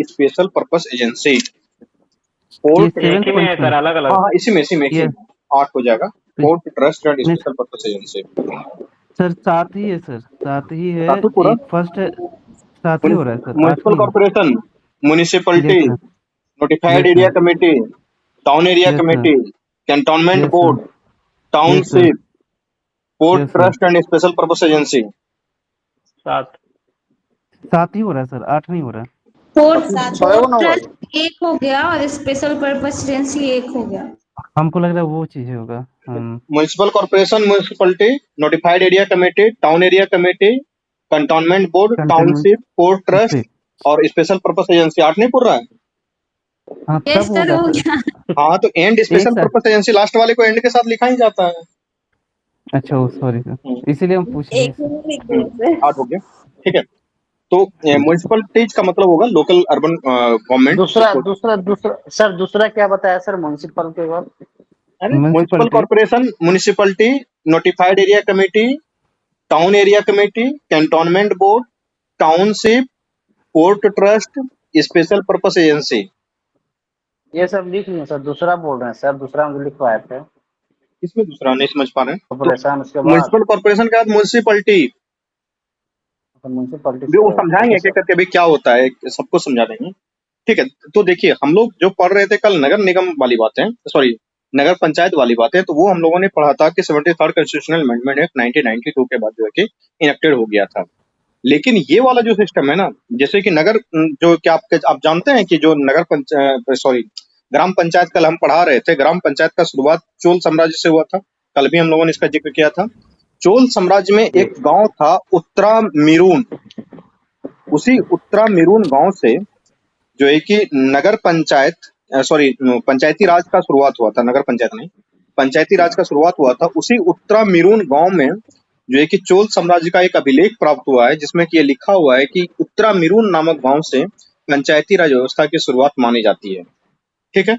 Special purpose agency. ये port seven एक ही में है सर, अलग अलग? हाँ इसी में ये 8 हो जाएगा। तो पोर्ट ट्रस्ट एंड नहीं स्पेशल पर्पस एजेंसी। सर, 7 ही है सर, 7 ही है। साथ ही पूरा एक फर्स्ट 7 ही हो रहा है सर, 8 म्युनिसिपल नहीं। Corporation, yes municipality, sir. Notified yes area sir. Committee, town area yes sir. Committee, cantonment yes sir. Board, yes sir. Township, port yes sir. Trust and special purpose agency. 7। 7 ही हो रहा है sir, 8 नहीं हो रहा है। Port trust एक हो गया और स्पेशल पर्पस एजेंसी एक हो गया। हमको लग रहा है वो चीज होगा। Municipal corporation, municipality, notified area committee, town area committee, cantonment board, containment township, port trust से। और स्पेशल पर्पस एजेंसी। 8 नहीं पूर रहा है? हाँ, यस तब हो सर, गया हो सर। गया। हाँ तो एंड एक special sir. Purpose agency last वाले को एंड के साथ लिखा ही जाता है। अच्छा, सॉरी सर, इसीलिए हम पूछ रहे एक हैं। ही लिख दिया सर। 8 हो गया। ठीक है, तो म्युनिसिपलिटीज का मतलब होगा लोकल अर्बन गवर्नमेंट। दूसरा दूसरा दूसरा सर, दूसरा क्या बताया सर म्युनिसिपल के बाद? Municipal municipality. Corporation, municipality, notified area committee, town area committee, cantonment board, township, port trust, special purpose agency. ये सब लिख लिए सर, दूसरा बोल रहे हैं सर, दूसरा हम लिखवाए थे इसमें दूसरा नहीं समझ पा रहे हैं तो कॉर्पोरेशन, उसके बाद म्युनिसिपल कॉर्पोरेशन के बाद म्युनिसिपलिटी म्यूनसिपलिटी भी वो से। समझाएंगे ओके क्या सर। करके अभी क्या होता है, सबको समझा देंगे। ठीक है, तो देखिए हम लोग जो पढ़ रहे थे कल नगर निगम वाली बातें, सॉरी नगर पंचायत वाली बातें, तो वो हम लोगों ने पढ़ा था कि 73rd कॉन्स्टिट्यूशनल अमेंडमेंट एक्ट 1992 के बाद जो है कि इनेक्टेड हो गया था। लेकिन ये वाला जो सिस्टम है ना, जैसे कि नगर जो क्या आप जानते हैं कि जो नगर पंचायत सॉरी ग्राम पंचायत, कल हम पढ़ा रहे थे, ग्राम पंचायत का शुरुआत चोल साम्राज्य से हुआ था। कल भी हम लोगों ने इसका जिक्र किया था। चोल साम्राज्य में एक गांव था उत्तरा मिरून। उसी उत्तरा मिरून गांव से जो है कि नगर पंचायत सॉरी पंचायती राज का शुरुआत हुआ था। नगर पंचायत नहीं, पंचायती राज का शुरुआत हुआ था उसी उत्तरा मिरून गांव में। जो है कि चोल साम्राज्य का एक अभिलेख प्राप्त हुआ है जिसमें कि ये लिखा हुआ है कि उत्तरा मिरून नामक गांव से पंचायती राज व्यवस्था की शुरुआत मानी जाती है। ठीक है,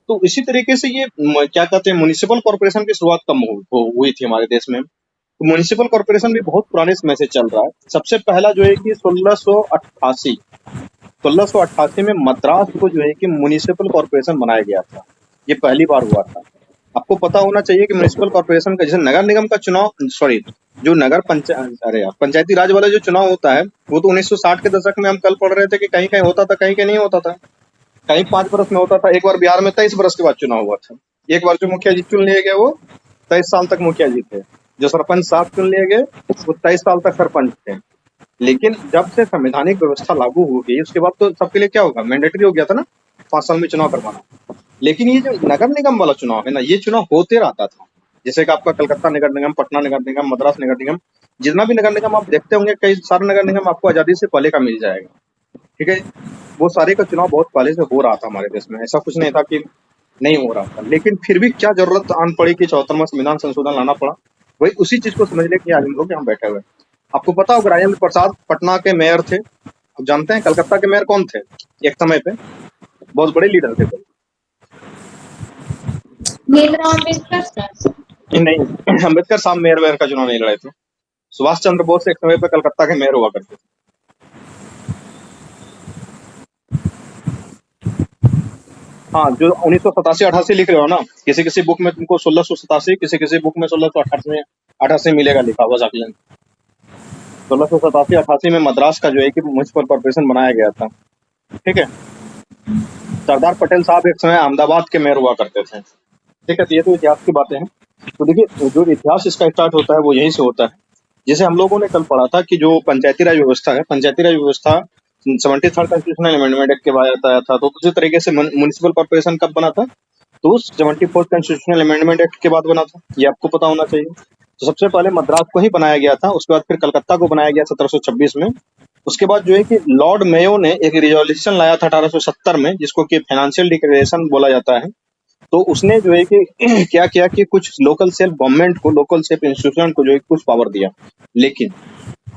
तो इसी तरीके से ये क्या कहते हैं म्युनिसिपल कॉर्पोरेशन की शुरुआत कब हुई थी हमारे देश में। तो म्युनिसिपल कॉर्पोरेशन भी बहुत पुराने समय से चल रहा है। सबसे पहला जो है कि 1688 में मद्रास को जो है कि म्युनिसिपल कॉर्पोरेशन बनाया गया था। ये पहली बार हुआ था। आपको पता होना चाहिए कि म्युनिसिपल कॉर्पोरेशन का जैसे नगर निगम का चुनाव सॉरी जो नगर पंचायत अरे यार पंचायती राज वाला जो चुनाव होता है वो तो 1960 के दशक में हम कल पढ़ रहे थे कि कहीं कहीं होता था, कहीं कहीं नहीं होता था। कहीं 5 बरस में होता था। एक बार बिहार में 23 बरस के बाद चुनाव हुआ था। एक बार जो मुखिया जी चुन लिए गए वो 23 साल तक मुखिया जी थे। जो सरपंच साहब चुन लिए गए वो 23 साल तक सरपंच थे। लेकिन जब से संवैधानिक व्यवस्था लागू हो गई उसके बाद तो सबके लिए क्या होगा, मैंडेटरी हो गया था ना 5 साल में चुनाव करवाना। लेकिन ये जो नगर निगम वाला चुनाव है ना, ये चुनाव होते रहता था। जैसे कि आपका कलकत्ता नगर निगम, पटना नगर निगम, मद्रास नगर निगम, जितना भी नगर निगम आप देखते होंगे, कई सारे नगर निगम आपको आजादी से पहले का मिल जाएगा। ठीक है, वो सारे का चुनाव बहुत पहले से हो रहा था हमारे देश में। ऐसा कुछ नहीं था कि नहीं हो रहा था। लेकिन फिर भी क्या जरूरत आन पड़ी कि 74वां संविधान संशोधन लाना पड़ा, वही उसी चीज को समझने के लिए आज हम लोग यहाँ बैठे हुए। आपको पता होगा राजेंद्र प्रसाद पटना के मेयर थे। आप जानते हैं कलकत्ता के मेयर कौन थे एक समय पे? बहुत बड़े लीडर थे वो। भीमराव अम्बेडकर सर। नहीं, अम्बेडकर साहब मेयर का चुनाव नहीं लड़े थे। सुभाष चंद्र बोस एक समय पे कलकत्ता के मेयर हुआ करते थे। हाँ, जो 1987-88 लिख रहे हो ना, किसी किसी बुक में तुमको 1687, किसी किसी बुक में 1688 मिलेगा लिखा हुआ आकलन। 1687-88 में मद्रास का जो है कि म्युनिसिपल कॉर्पोरेशन बनाया गया था। ठीक है, सरदार पटेल साहब एक समय अहमदाबाद के मेयर हुआ करते थे। ठीक है, तो ये तो इतिहास की बातें हैं। तो देखिए जो इतिहास इसका स्टार्ट होता है वो यहीं से होता है। जैसे हम लोगों ने कल पढ़ा था कि जो पंचायती राज व्यवस्था है, पंचायती राज व्यवस्था 73rd कॉन्स्टिट्यूशनल अमेंडमेंट एक्ट के बाद आया था। तो उसी तरीके से म्युनिसिपल कॉर्पोरेशन कब बना था? तो 74th कॉन्स्टिट्यूशनल अमेंडमेंट एक्ट के बाद बना था। ये आपको पता होना चाहिए। तो सबसे पहले मद्रास को ही बनाया गया था, उसके बाद फिर कलकत्ता को बनाया गया 1726 में। उसके बाद जो है कि लॉर्ड मेयो ने एक रिजोल्यूशन लाया था 1870 में, जिसको कि फाइनेंशियल डिक्लेरेशन बोला जाता है। तो उसने जो है कि क्या किया कि कुछ लोकल सेल्फ गवर्नमेंट को, लोकल सेल्फ इंस्टीट्यूशन को जो है कुछ पावर दिया। लेकिन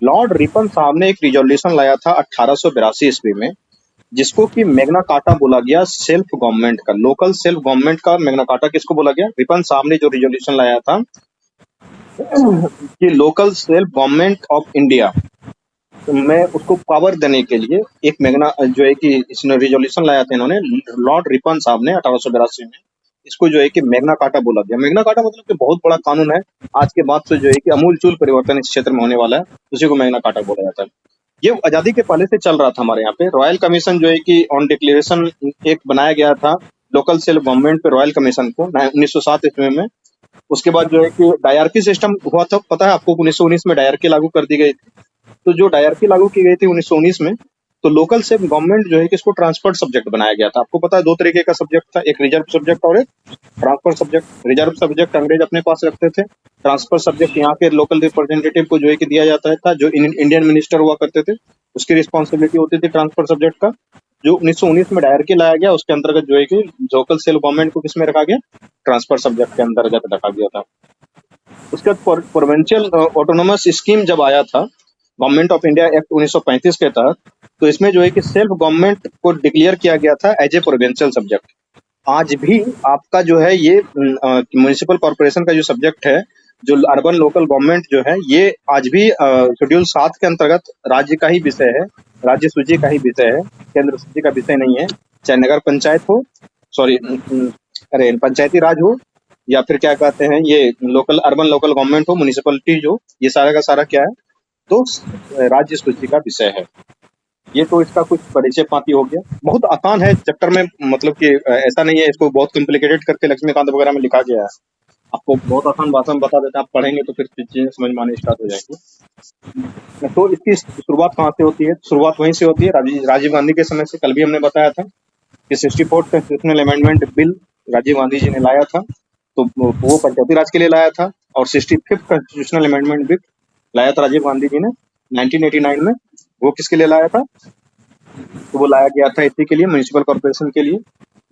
लॉर्ड रिपन साहब ने एक रिजोल्यूशन लाया था 1882 ईस्वी में, जिसको कि मैग्ना कार्टा बोला गया सेल्फ गवर्नमेंट का, लोकल सेल्फ गवर्नमेंट का मैग्ना कार्टा किसको बोला गया? रिपन साहब ने जो रिजोल्यूशन लाया था कि local self government of India, तो मैं उसको पावर देने के लिए एक मैग्ना जो है कि इसने रिजोल्यूशन लाया था इन्होंने, लॉर्ड रिपन साहब ने 1882 में, इसको जो है कि मैग्ना कार्टा बोला गया। मैग्ना कार्टा मतलब कि बहुत बड़ा कानून है, आज के बाद से जो है कि अमूलचूल परिवर्तन इस क्षेत्र में होने वाला है, उसी को मैग्ना कार्टा बोला जाता है। ये आजादी के पहले से चल रहा था हमारे यहाँ पे। रॉयल कमीशन जो है कि ऑन डिक्लेरेशन एक बनाया गया था लोकल सेल्फ गवर्नमेंट पे, रॉयल कमीशन को 1907 ईस्वी में। उसके बाद जो है कि डायरकी सिस्टम हुआ था, पता है आपको, 1919 में डायरकी लागू कर दी गई थी। तो जो डायरकी लागू की गई थी 1919 में, तो लोकल सेल्फ गवर्नमेंट जो है कि इसको ट्रांसफर सब्जेक्ट बनाया गया था। आपको पता है 2 तरीके का सब्जेक्ट था, एक रिजर्व सब्जेक्ट और एक ट्रांसफर सब्जेक्ट। रिजर्व सब्जेक्ट अंग्रेज अपने पास रखते थे, ट्रांसफर सब्जेक्ट यहाँ के लोकल रिप्रेजेंटेटिव को जो है कि दिया जाता था, जो इंडियन मिनिस्टर हुआ करते थे, उसकी रिस्पॉन्सिबिलिटी होती थी ट्रांसफर सब्जेक्ट का। जो 1919 में डायरकी लाया गया, उसके अंतर्गत जो है कि लोकल सेल्फ गवर्नमेंट को किसमें रखा गया, ट्रांसफर सब्जेक्ट के अंतर्गत रखा गया था। उसके बाद प्रोविंशियल ऑटोनोमस स्कीम जब आया था गवर्नमेंट ऑफ इंडिया एक्ट 1935 के तहत, तो इसमें जो है कि सेल्फ गवर्नमेंट को डिक्लेयर किया गया था एज ए प्रोविंशियल सब्जेक्ट। आज भी आपका जो है ये म्युनिसिपल कॉर्पोरेशन का जो सब्जेक्ट है, जो अर्बन लोकल गवर्नमेंट जो है, ये आज भी शेड्यूल 7 के अंतर्गत राज्य का ही विषय है, राज्य सूची का ही विषय है, केंद्र सूची का विषय नहीं है। चाहे नगर पंचायत हो, सॉरी अरे पंचायती राज हो, या फिर क्या कहते हैं ये लोकल अर्बन लोकल गवर्नमेंट हो, म्युनिसिपलिटी जो, ये सारा का सारा क्या है, तो राज्य सूची का विषय है। ये तो इसका कुछ परिचय पाती हो गया। बहुत आसान है चैप्टर में, मतलब कि ऐसा नहीं है इसको बहुत कॉम्प्लिकेटेड करके लक्ष्मीकांत वगैरह में लिखा गया है। आपको बहुत आसान भाषा में बता देते हैं, आप पढ़ेंगे तो फिर चीजें समझ में आने स्टार्ट हो जाएंगी। तो इसकी शुरुआत कहाँ से होती है? शुरुआत वहीं से होती है राजीव गांधी के समय से। कल भी हमने बताया था कि 64th constitutional amendment bill Rajiv Gandhi ji ने लाया था, तो वो पंचायती राज के लिए लाया था। और 65th कॉन्स्टिट्यूशनल अमेंडमेंट बिल लाया था राजीव गांधी जी ने 1989 में। वो किसके लिए लाया था? तो वो लाया गया था इसी के लिए, म्युनिसिपल कॉर्पोरेशन के लिए।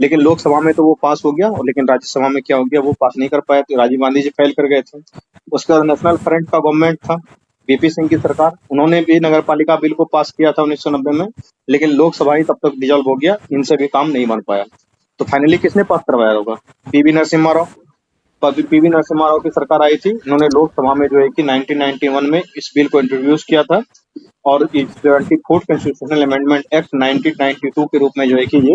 लेकिन लोकसभा में तो वो पास हो गया, और लेकिन राज्यसभा में क्या हो गया, वो पास नहीं कर पाए, तो राजीव गांधी जी फेल कर गए थे। उसके बाद नेशनल फ्रंट का गवर्नमेंट था, बीपी सिंह की सरकार, उन्होंने भी नगर पालिका बिल को पास किया था 1990 में, लेकिन लोकसभा ही तब तक डिजॉल्व हो गया, इनसे भी काम नहीं बन पाया। तो फाइनली किसने पास करवाया होगा? पीवी नरसिम्हा राव। पीवी नरसिम्हा राव की सरकार आई थी, उन्होंने लोकसभा में जो है कि 1991 में इस बिल को इंट्रोड्यूस किया था, और 74th कॉन्स्टिट्यूशनल अमेंडमेंट एक्ट 1992 के रूप में जो है कि ये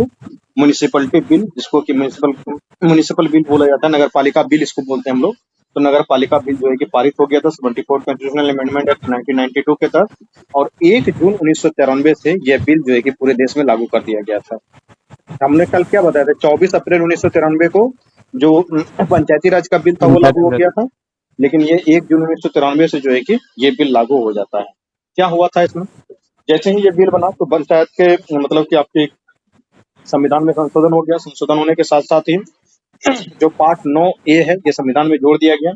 म्युनिसिपलिटी बिल, जिसको कि म्युनिसिपल बिल बोला जाता है, नगर पालिका बिल इसको बोलते हैं हम लोग, तो नगर पालिका बिल जो है कि पारित हो गया था 74th कॉन्स्टिट्यूशनल अमेंडमेंट एक्ट 1992 के तहत। और 1 जून 1993 से यह बिल जो है कि पूरे देश में लागू कर दिया गया था। हमने कल क्या बताया था? 24 अप्रैल 1993 को जो पंचायती राज का बिल था वो लागू हो गया था, लेकिन ये 1 जून 1993 से जो है कि ये बिल लागू हो जाता है। क्या हुआ था इसमें? जैसे ही ये बिल बना, तो पंचायत के मतलब कि आपके संविधान में संशोधन हो गया। संशोधन होने के साथ साथ ही जो पार्ट 9A है, ये संविधान में जोड़ दिया गया।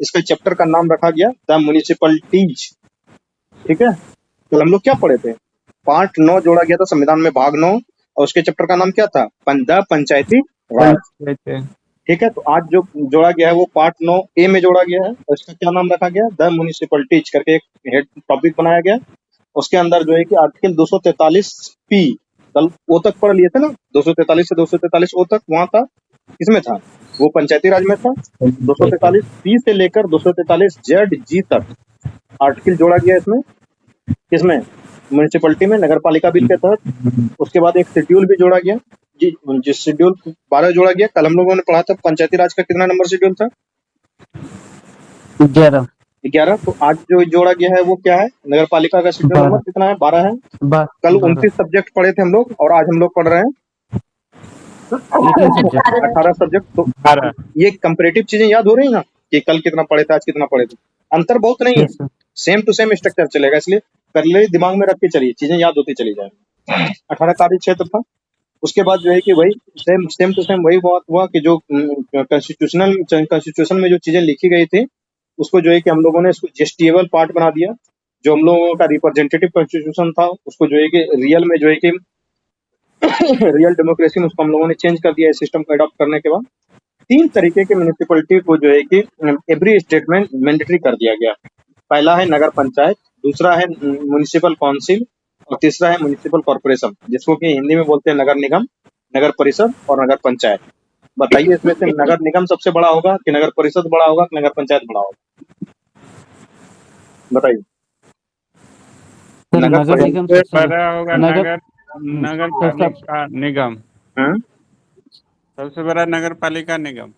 इसके चैप्टर का नाम रखा गया द म्युनिसिपलिटीज। ठीक है, तो हम लोग क्या पढ़े थे? पार्ट 9 जोड़ा गया था संविधान में, भाग 9, और उसके चैप्टर का नाम क्या था? द पंचायती राज। ठीक है, तो आज जो जोड़ा गया है वो पार्ट 9A में जोड़ा गया है, और इसका क्या नाम रखा गया? द म्युनिसिपलिटीज करके एक हेड टॉपिक बनाया गया। उसके अंदर जो है कि आर्टिकल 243P, कल ओ तक पढ़ लिए थे ना, 243 से 243 ओ तक वहां था, किसमें था? वो पंचायती राज में था। 243P से लेकर 243ZG तक आर्टिकल जोड़ा गया इसमें, किसमें? म्युनिसिपलिटी में, नगर पालिका बिल के तहत। उसके बाद एक शेड्यूल भी जोड़ा गया, जिस शेड्यूल 12 जोड़ा गया। कल हम लोगों ने पढ़ा था पंचायती राज का कितना नंबर शेड्यूल था? 11। तो आज जो जोड़ा गया है वो क्या है? नगर पालिका का शेड्यूल नंबर कितना है? 12 है। कल 29 सब्जेक्ट पढ़े थे हम लोग, और आज हम लोग पढ़ रहे हैं 18 सब्जेक्ट। तो ये कंपैरेटिव चीजें याद हो रही है ना, कि कल कितना पढ़े थे, आज कितना पढ़े थे। अंतर बहुत नहीं है, सेम टू सेम स्ट्रक्चर चलेगा, इसलिए पहले दिमाग में रख के चलिए, चीजें याद होती चली जाएंगी। 18 कार्य क्षेत्र था। उसके बाद जो है कि वही सेम टू सेम वही बात हुआ कि जो कॉन्स्टिट्यूशन में जो चीजें लिखी गई थी, उसको जो है कि हम लोगों ने इसको जेस्टिएबल पार्ट बना दिया। जो हम लोगों का रिप्रेजेंटेटिव कॉन्स्टिट्यूशन था, उसको जो है कि रियल में जो है कि रियल डेमोक्रेसी में उसको हम लोगों ने चेंज कर दिया इस सिस्टम को अडॉप्ट करने के बाद। 3 तरीके के म्युनिसिपलिटी को जो है कि एवरी स्टेट में मैंडेटरी कर दिया गया। पहला है नगर पंचायत, दूसरा है म्युनिसिपल काउंसिल, और तीसरा है म्युनिसिपल कॉर्पोरेशन, जिसको कि हिंदी में बोलते हैं नगर निगम, नगर परिषद और नगर पंचायत। बताइए इसमें से नगर निगम सबसे बड़ा होगा कि नगर परिषद बड़ा होगा कि नगर पंचायत बड़ा होगा? बताइए। सर नगर नगर निगम सबसे सबसे बड़ा होगा नगर नगर नगर सर सब पालिका निगम। हम्म, सबसे बड़ा नगर पालिका निगम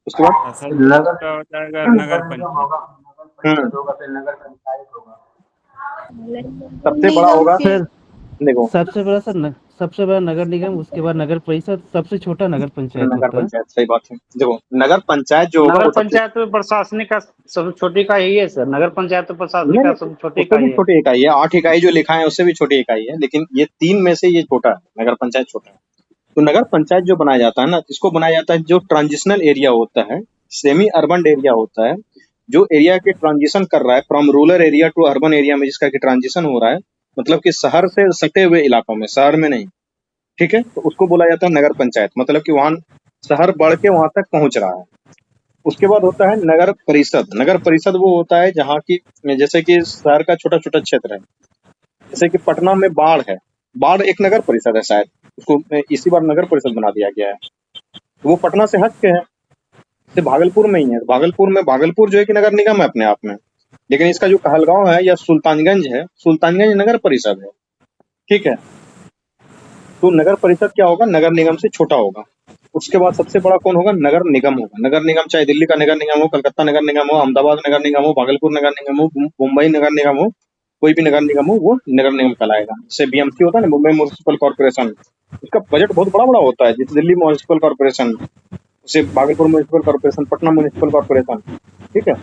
उसके बाद और सबसे नगर छोटा हो जाएगा नगर नगर निगम पंचायत। होगा, नगर पंचायत होगा, फिर नगर पंचायत होगा। सबसे बड़ा निगम होगा, फिर सर देखो, सबसे बड़ा सर सबसे बड़ा नगर निगम, उसके बाद नगर परिषद, सबसे छोटा नगर पंचायत नगर होता है। पंचायत, सही बात है। देखो, नगर पंचायत जो होगा नगर वो सबसे, पंचायत तो प्रशासनिक का सबसे छोटी का ही है सर, नगर पंचायत तो प्रशासनिक नहीं का नहीं, सबसे छोटी उससे का भी ही है। छोटी इकाई है, 8 इकाई जो लिखा है उससे भी छोटी इकाई है, लेकिन ये 3 में से ये छोटा है, नगर पंचायत छोटा है। तो नगर पंचायत जो बनाया जाता है ना, इसको बनाया जाता है जो ट्रांजिशनल एरिया होता है, सेमी अर्बन एरिया होता है, जो एरिया के ट्रांजिशन कर रहा है from rural area to urban area में, जिसका कि ट्रांजिशन हो रहा है, मतलब कि शहर से सटे हुए इलाकों में, शहर में नहीं। ठीक है, तो उसको बोला जाता है नगर पंचायत, मतलब कि वहां शहर बढ़ के वहां तक पहुंच रहा है। उसके बाद होता है नगर परिषद। नगर परिषद वो होता है जहाँ की, जैसे कि शहर का छोटा छोटा क्षेत्र है, जैसे कि पटना में बाढ़ है, बाढ़ एक नगर परिषद है शायद, उसको इसी बार नगर परिषद बना दिया गया है। तो वो पटना से हट के है, से भागलपुर में ही है। भागलपुर में, भागलपुर जो है कि नगर निगम है अपने आप में, लेकिन इसका जो कहलगांव है या सुल्तानगंज है, सुल्तानगंज नगर परिषद है। ठीक है, तो नगर परिषद क्या होगा, नगर निगम से छोटा होगा। उसके बाद सबसे बड़ा कौन होगा, नगर निगम होगा। नगर निगम चाहे दिल्ली का नगर निगम हो, कलकत्ता नगर निगम हो, अहमदाबाद नगर निगम हो, भागलपुर नगर निगम हो, मुंबई नगर निगम हो, कोई भी नगर निगम हो, वो नगर निगम कहलाएगा। जैसे बीएमसी होता है ना, मुंबई म्युनिसिपल कॉर्पोरेशन, उसका बजट बहुत बड़ा बड़ा होता है, जैसे दिल्ली म्युनिसिपल कॉर्पोरेशन, जैसे Bhagalpur municipal corporation, Patna municipal corporation. ठीक है,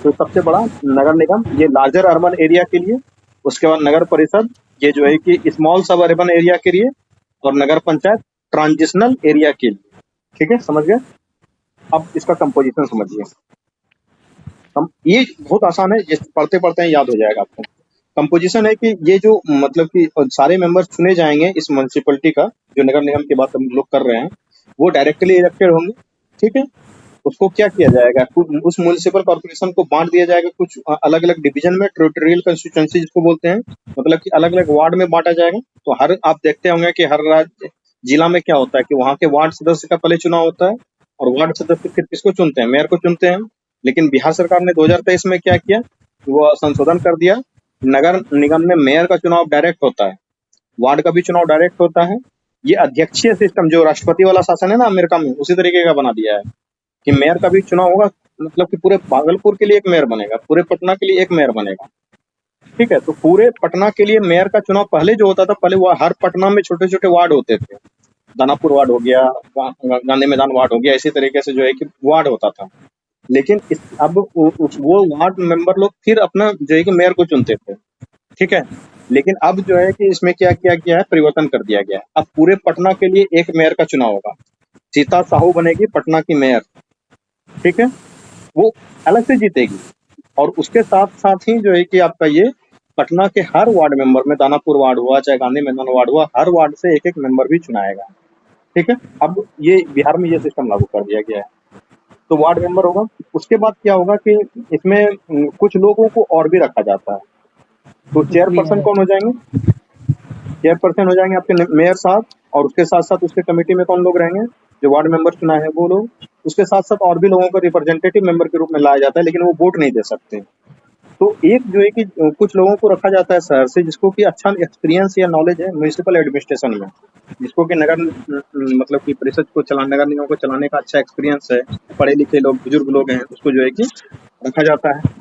तो सबसे बड़ा नगर निगम ये लार्जर अर्बन एरिया के लिए, उसके बाद नगर परिषद ये जो है कि स्मॉल सब अर्बन एरिया के लिए, और नगर पंचायत ट्रांजिशनल एरिया के लिए। ठीक है, समझ गए? अब इसका कंपोजिशन समझिए। हम ये बहुत आसान है, ये पढ़ते पढ़ते ही याद हो जाएगा आपको। कंपोजिशन है कि ये जो मतलब कि सारे मेंबर्स चुने जाएंगे इस म्युनिसिपलिटी का, जो नगर निगम की बात हम लोग कर रहे हैं, वो डायरेक्टली इलेक्टेड होंगे। ठीक है, उसको क्या किया जाएगा, उस म्युनिसिपल कॉर्पोरेशन को बांट दिया जाएगा कुछ अलग अलग डिवीजन में, टेरिटोरियल कंस्टिट्यूएंसी जिसको बोलते हैं, मतलब कि अलग अलग वार्ड में बांटा जाएगा। तो हर, आप देखते होंगे कि हर राज्य जिला में क्या होता है कि वहाँ के वार्ड सदस्य का पहले चुनाव होता है, और वार्ड सदस्य फिर किसको चुनते हैं, मेयर को चुनते हैं। लेकिन बिहार सरकार ने 2023 में क्या किया, वो संशोधन कर दिया, नगर निगम में मेयर का चुनाव डायरेक्ट होता है, वार्ड का भी चुनाव डायरेक्ट होता है। ये अध्यक्षीय सिस्टम जो राष्ट्रपति वाला शासन है ना अमेरिका में, उसी तरीके का बना दिया है कि मेयर का भी चुनाव होगा, मतलब कि पूरे भागलपुर के लिए एक मेयर बनेगा, पूरे पटना के लिए एक मेयर बनेगा। ठीक है, तो पूरे पटना के लिए मेयर का चुनाव पहले जो होता था, पहले वो हर पटना में छोटे छोटे वार्ड होते थे, दानापुर वार्ड हो गया, गांधी मैदान वार्ड हो गया, इसी तरीके से जो है कि वार्ड होता था। लेकिन अब वो वार्ड मेंबर लोग फिर अपना जो है कि मेयर को चुनते थे। ठीक है, लेकिन अब जो है कि इसमें क्या किया गया है, परिवर्तन कर दिया गया है। अब पूरे पटना के लिए एक मेयर का चुनाव होगा, सीता साहू बनेगी पटना की मेयर। ठीक है, वो अलग से जीतेगी, और उसके साथ साथ ही जो है कि आपका ये पटना के हर वार्ड मेंबर में, दानापुर वार्ड हुआ चाहे गांधी मैदान वार्ड हुआ, हर वार्ड से एक एक मेंबर भी चुनाएगा। ठीक है, अब ये बिहार में ये सिस्टम लागू कर दिया गया है, तो वार्ड मेंबर होगा। उसके बाद क्या होगा कि इसमें कुछ लोगों को और भी रखा जाता है। तो चेयरपर्सन कौन हो जाएंगे, चेयरपर्सन हो जाएंगे आपके मेयर साहब, और उसके साथ साथ उसके कमेटी में कौन लोग रहेंगे, जो वार्ड मेंबर चुना है वो लोग। उसके साथ साथ और भी लोगों को रिप्रेजेंटेटिव मेंबर के रूप में लाया जाता है, लेकिन वो वोट नहीं दे सकते। तो एक जो है कि कुछ लोगों को रखा जाता है शहर से, जिसको कि अच्छा एक्सपीरियंस या नॉलेज है म्युनिसिपल एडमिनिस्ट्रेशन में, जिसको कि नगर मतलब कि परिषद को चलाने, नगर निगम को चलाने का अच्छा एक्सपीरियंस है, पढ़े लिखे लोग, बुजुर्ग लोग हैं, उसको जो है कि रखा जाता है।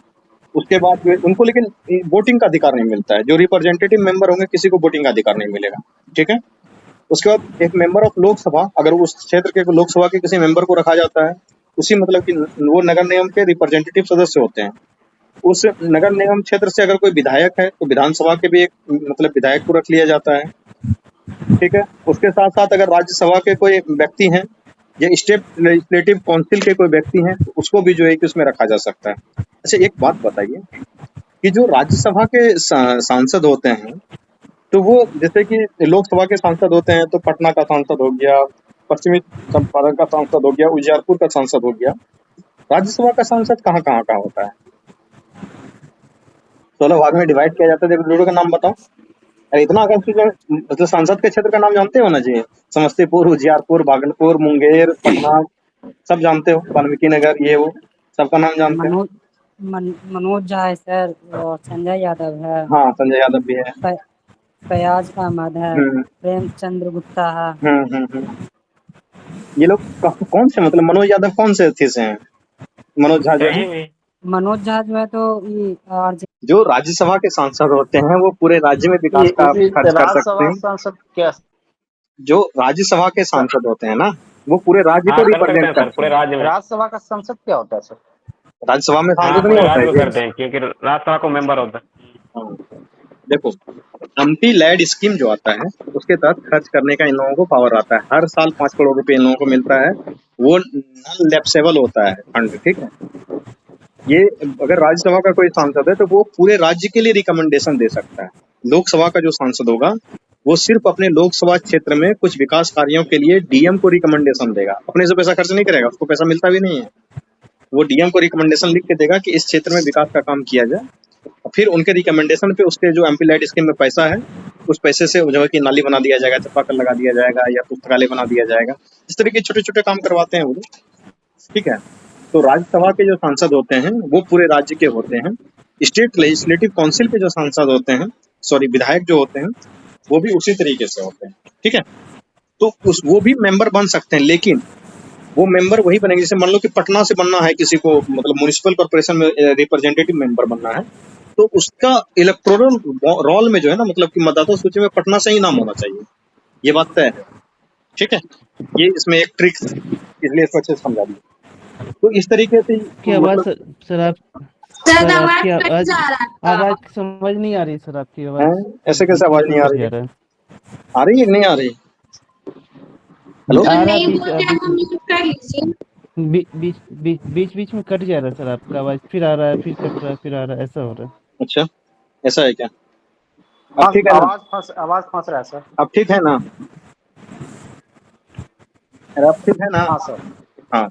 उसके बाद जो है उनको लेकिन वोटिंग का अधिकार नहीं मिलता है, जो रिप्रेजेंटेटिव मेंबर होंगे किसी को वोटिंग का अधिकार नहीं मिलेगा। ठीक है, उसके बाद एक मेंबर ऑफ लोकसभा, अगर उस क्षेत्र के लोकसभा के किसी मेंबर को रखा जाता है, उसी मतलब कि वो नगर निगम के रिप्रेजेंटेटिव सदस्य होते हैं। उस नगर निगम क्षेत्र से अगर कोई विधायक है तो विधानसभा के भी एक मतलब विधायक को रख लिया जाता है। ठीक है, उसके साथ साथ अगर राज्यसभा के कोई व्यक्ति हैं या स्टेट लेजिस्लेटिव काउंसिल के कोई व्यक्ति हैं, तो उसको भी जो है कि उसमें रखा जा सकता है। अच्छा, एक बात बताइए कि जो राज्यसभा के सांसद होते हैं, तो वो जैसे कि लोकसभा के सांसद होते हैं, तो पटना का सांसद हो गया, पश्चिमी चंपारण का सांसद हो गया, उजियारपुर का सांसद हो गया। राज्यसभा का सांसद कहाँ कहाँ का होता है, 16 भाग में डिवाइड किया जाता है। देखो, का नाम बताओ। अरे इतना कंफ्यूजन, मतलब सांसद के क्षेत्र का नाम जानते हो ना जी, समस्तीपुर, उजियारपुर, भागलपुर, मुंगेर, पटना, सब जानते हो, वाल्मीकि नगर, ये वो सबका नाम जानते हो। मनोज मनोज झा है सर, और संजय यादव है, हाँ संजय यादव भी है। फयाज अहमद है, हम्म प्रेमचंद्र गुप्ता है। ये लोग कौन से, मतलब मनोज यादव कौन से थी से हैं? मनोज झा जो है, कहीं भी मनोज झा जो है तो ये जो राज्यसभा के सांसद होते हैं वो पूरे राज्य में विकास का खर्च कर सकते राज्यसभा हैं। सांसद क्या? जो राज्यसभा के सांसद होते हैं ना, वो पूरे राज्य हाँ को कर सकते रिप्रेजेंट हैं सर, करते पूरे हैं। राज्य में। राज्यसभा का संसद क्या होता है सर? राज्यसभा में हाँ सांसद नहीं पूरे होता राज्य है को ये? करते हैं, क्योंकि राज्यसभा को मेंबर होता है। हाँ, देखो एमपी लैड स्कीम जो आता है उसके तहत खर्च करने का इन लोगों को पावर आता है। हर साल 5 करोड़ रुपए इन लोगों को मिलता है। वो नॉन लैप्सेबल होता है फंड, ठीक है। ये अगर राज्यसभा का कोई सांसद है तो वो पूरे राज्य के लिए रिकमेंडेशन दे सकता है। लोकसभा का जो सांसद होगा वो सिर्फ अपने लोकसभा क्षेत्र में कुछ विकास कार्यों के लिए डीएम को रिकमेंडेशन देगा, अपने से पैसा खर्च नहीं करेगा, उसको पैसा मिलता भी नहीं है। वो डीएम को रिकमेंडेशन लिख के देगा कि इस क्षेत्र में विकास का काम किया जाए, फिर उनके रिकमेंडेशन पे उसके जो एमपी लाइट स्कीम में पैसा है उस पैसे से जो है कि नाली बना दिया जाएगा, चापाकल लगा दिया जाएगा या पुस्तकालय बना दिया जाएगा। इस तरह के छोटे छोटे काम करवाते हैं वो लोग, ठीक है। तो राज्यसभा के जो सांसद होते हैं वो पूरे राज्य के होते हैं। स्टेट लेजिस्लेटिव काउंसिल के जो सांसद होते हैं, सॉरी विधायक जो होते हैं, वो भी उसी तरीके से होते हैं, ठीक है। तो वो भी मेंबर बन सकते हैं, लेकिन वो मेंबर वही बनेंगे जैसे मान लो कि पटना से बनना है किसी को, मतलब म्युनिसिपल कॉर्पोरेशन में रिप्रेजेंटेटिव मेंबर बनना है, तो उसका इलेक्टोरल रोल में जो है ना, मतलब कि मतदाता सूची में पटना से ही नाम होना चाहिए। ये बात तय है, ठीक है। ये इसमें एक ट्रिक, इसलिए इसको अच्छे से समझा दिया। तो इस तरीके से की आवाज मतलब सर आप सर आपकी आवाज कट आवाज जा रहा था। आवाज समझ नहीं आ रही सर, आपकी आवाज हैं? ऐसे कैसे आवाज नहीं आ रही है? जा रहा है। आ रही है कि नहीं आ रही? हेलो, आ रहा है, नहीं बीच बोल रहे तो म्यूट कर लीजिए। बीच बीच में कट जा रहा है सर आपका आवाज, फिर आ रहा है, फिर कट रहा है, फिर आ रहा है, ऐसा हो रहा है। अच्छा ऐसा है क्या? अब ठीक है ना? आवाज फंस रहा है सर। अब ठीक है ना? अरे अब ठीक है ना? हाँ सर। हाँ,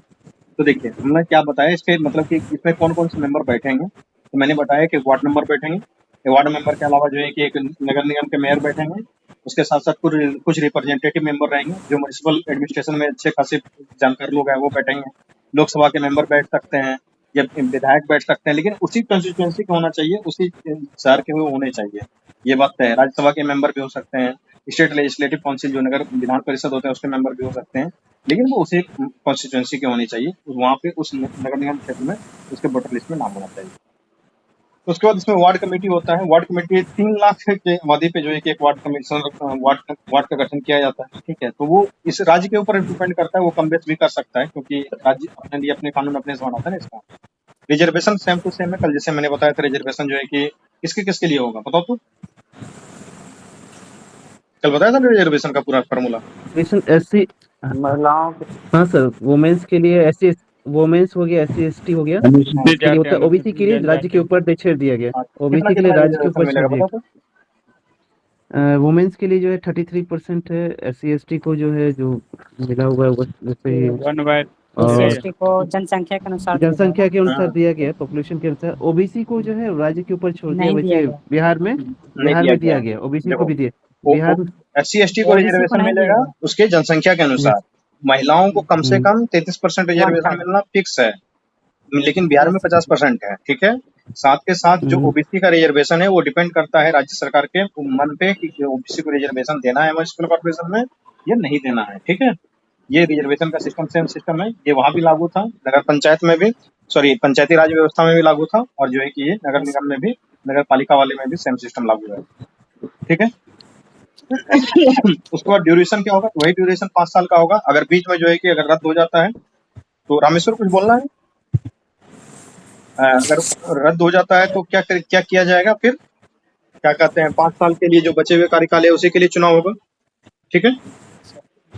तो देखिए हमने क्या बताया इसके, मतलब कि इसमें कौन कौन से मेंबर बैठेंगे। तो मैंने बताया कि वार्ड मेंबर बैठेंगे। वार्ड मेंबर के अलावा जो है कि एक नगर निगम के मेयर बैठेंगे। उसके साथ साथ कुछ रिप्रेजेंटेटिव मेंबर रहेंगे जो म्युनिसिपल एडमिनिस्ट्रेशन में अच्छे खासे जानकार लोग हैं, वो बैठेंगे। लोकसभा के मेंबर बैठ सकते हैं या विधायक बैठ सकते हैं, लेकिन उसी कंस्टिट्यूएंसी के होना चाहिए, उसी शहर के हुए होने चाहिए। ये बात है। राज्यसभा के मेंबर भी हो सकते हैं, स्टेट लेजिस्लेटिव काउंसिल जो नगर विधान परिषद होते हैं उसके मेंबर भी हो सकते हैं, लेकिन वो उसी कॉन्स्टिट्यूएंसी की होनी चाहिए। वहाँ पे उस नगर निगम क्षेत्र में उसके वोटर लिस्ट में नाम होना चाहिए। तो उसके बाद इसमें वार्ड कमेटी होता है। वार्ड कमेटी 3 लाख के आबादी पे जो है कि एक वार्ड कमिश्नर वार्ड का गठन किया जाता है, ठीक है। तो वो इस राज्य के ऊपर डिपेंड करता है, वो कम बेस भी कर सकता है, क्योंकि राज्य अपने लिए अपने कानून अपने से बनाता है ना। इसका रिजर्वेशन सेम टू सेम है। कल जैसे मैंने बताया था, रिजर्वेशन जो है कि किसके लिए होगा बताओ तो? कल बताया था रिजर्वेशन का पूरा फार्मूला। एससी महिलाओं के हाँ सर, वुमेन्स के लिए एससी, वुमेन्स हो गया, एससी एसटी हो गया, उसके लिए होता है। ओबीसी के लिए राज्य के ऊपर छेड़ दिया गया, ओबीसी के लिए राज्य के ऊपर छेड़ दिया। वुमेन्स के लिए जो है 33% है, एससी एसटी को जो है जो मिला हुआ है वैसे ही, 1/3 को जनसंख्या के अनुसार दिया गया, पॉपुलेशन के अनुसार। ओबीसी को जो है राज्य के ऊपर छोड़ दिया, नहीं दिया वैसे गया। बिहार में दिया गया, ओबीसी को भी दिया। बिहार में एससी एसटी को रिजर्वेशन मिलेगा उसके जनसंख्या के अनुसार। महिलाओं को कम से कम 33% रिजर्वेशन मिलना फिक्स है, लेकिन बिहार में 50% है, ठीक है। साथ के साथ जो ओबीसी का रिजर्वेशन है वो डिपेंड करता है राज्य सरकार के मन पे कि ओबीसी को रिजर्वेशन देना है म्युनिसिपल कॉर्पोरेशन में या नहीं देना है, ठीक है। ये रिजर्वेशन का सिस्टम सेम सिस्टम है, ये वहां भी लागू था, नगर पंचायत में भी, सॉरी पंचायती राज व्यवस्था में भी लागू था, और जो है कि ये नगर निगम में भी, नगर पालिका वाले में भी सेम सिस्टम लागू है, ठीक है। उसके बाद ड्यूरेशन क्या होगा? वही ड्यूरेशन 5 साल का होगा। अगर बीच में जो है कि अगर रद्द हो जाता है तो रामेश्वर कुछ बोलना है? अगर रद्द हो जाता है तो क्या किया जाएगा फिर? क्या कहते हैं, 5 साल के लिए जो बचे हुए कार्यकाल है उसी के लिए चुनाव होगा, ठीक है।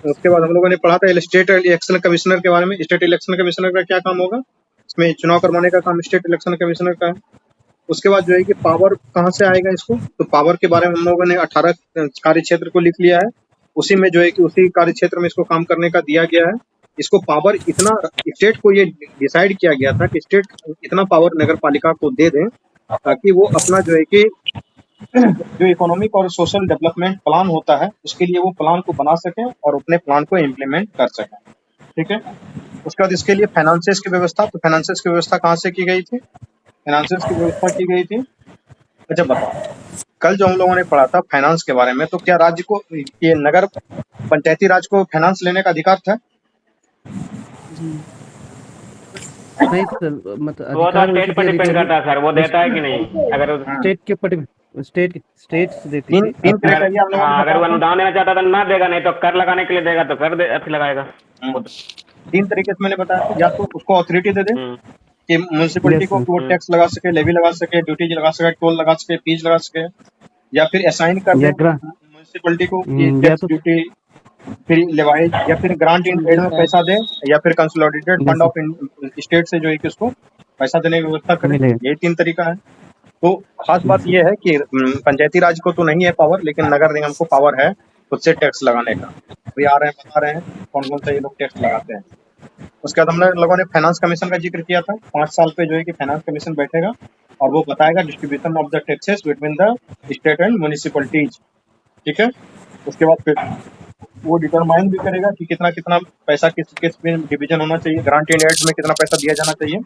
उसके बाद हम लोगों ने पढ़ा था स्टेट इलेक्शन कमिश्नर के बारे में। स्टेट इलेक्शन कमिश्नर का क्या काम होगा? इसमें चुनाव करवाने का काम स्टेट इलेक्शन कमिश्नर का है। उसके बाद जो है कि पावर कहाँ से आएगा इसको? तो पावर के बारे में हम लोगों ने 18 कार्य क्षेत्र को लिख लिया है। उसी में जो है कि उसी कार्य क्षेत्र में इसको काम करने का दिया गया है। इसको पावर इतना, स्टेट को ये डिसाइड किया गया था कि स्टेट इतना पावर नगर पालिका को दे दें ताकि वो अपना जो है कि जो इकोनॉमिक और सोशल डेवलपमेंट प्लान होता है उसके लिए वो प्लान को बना सकें और अपने प्लान को इम्प्लीमेंट कर सकें, ठीक है। उसके बाद इसके लिए फाइनेंसेस की व्यवस्था, तो फाइनेंसेस की व्यवस्था कहाँ से की गई थी? फाइनेंसेस की व्यवस्था की गई थी। अच्छा बताओ, कल जो हम लोगों ने पढ़ा था फाइनेंस के बारे में, तो क्या राज्य को, ये नगर पंचायती राज को फाइनेंस लेने का अधिकार था? नहीं सर, मतलब वो तो अधिकार स्टेट वैसे पर दिया डिपेंड देखिए करता है सर, वो देता है कि नहीं। अगर स्टेट के ऊपर स्टेट देती तीन थी तीन आप। क्राइटेरिया हम लोगों ने हाँ, अगर वो बताया था। अनुदान देना चाहता तो ना देगा, नहीं तो कर लगाने के लिए देगा तो कर दे अच्छी लगाएगा। हम्म, 3 तरीके से मैंने बताया था, या तो उसको अथॉरिटी दे दे हम्म कि म्युनिसिपैलिटी यस को सर। वो टैक्स लगा सके, लेवी लगा सके, ड्यूटी लगा सके, टोल लगा सके, फीस लगा सके, या फिर असाइन कर दे या ग्रांट, म्युनिसिपैलिटी को कि या टैक्स तो ड्यूटी फिर लेवाई, या फिर ग्रांट इन एड में पैसा दे, या फिर consolidated yes fund sir of state से जो है कि उसको पैसा देने की व्यवस्था करे। मिले। यही 3 तरीका है। तो खास बात यस यह है कि पंचायती राज को तो नहीं है पावर, लेकिन नगर निगम को पावर है खुद से टैक्स लगाने का। अभी आ रहे हैं, बता रहे हैं कौन कौन सा ये लोग टैक्स लगाते हैं। उसके बाद हमने लोगों ने फाइनेंस कमीशन का जिक्र किया था। 5 साल पे जो है कि फाइनेंस कमीशन बैठेगा और वो बताएगा distribution of the taxes between the state and municipalities. ठीक है। उसके बाद फिर वो डिटरमाइन भी करेगा कि कितना कितना पैसा किस किस में डिवीजन होना चाहिए, ग्रांट इन एड में कितना पैसा दिया जाना चाहिए,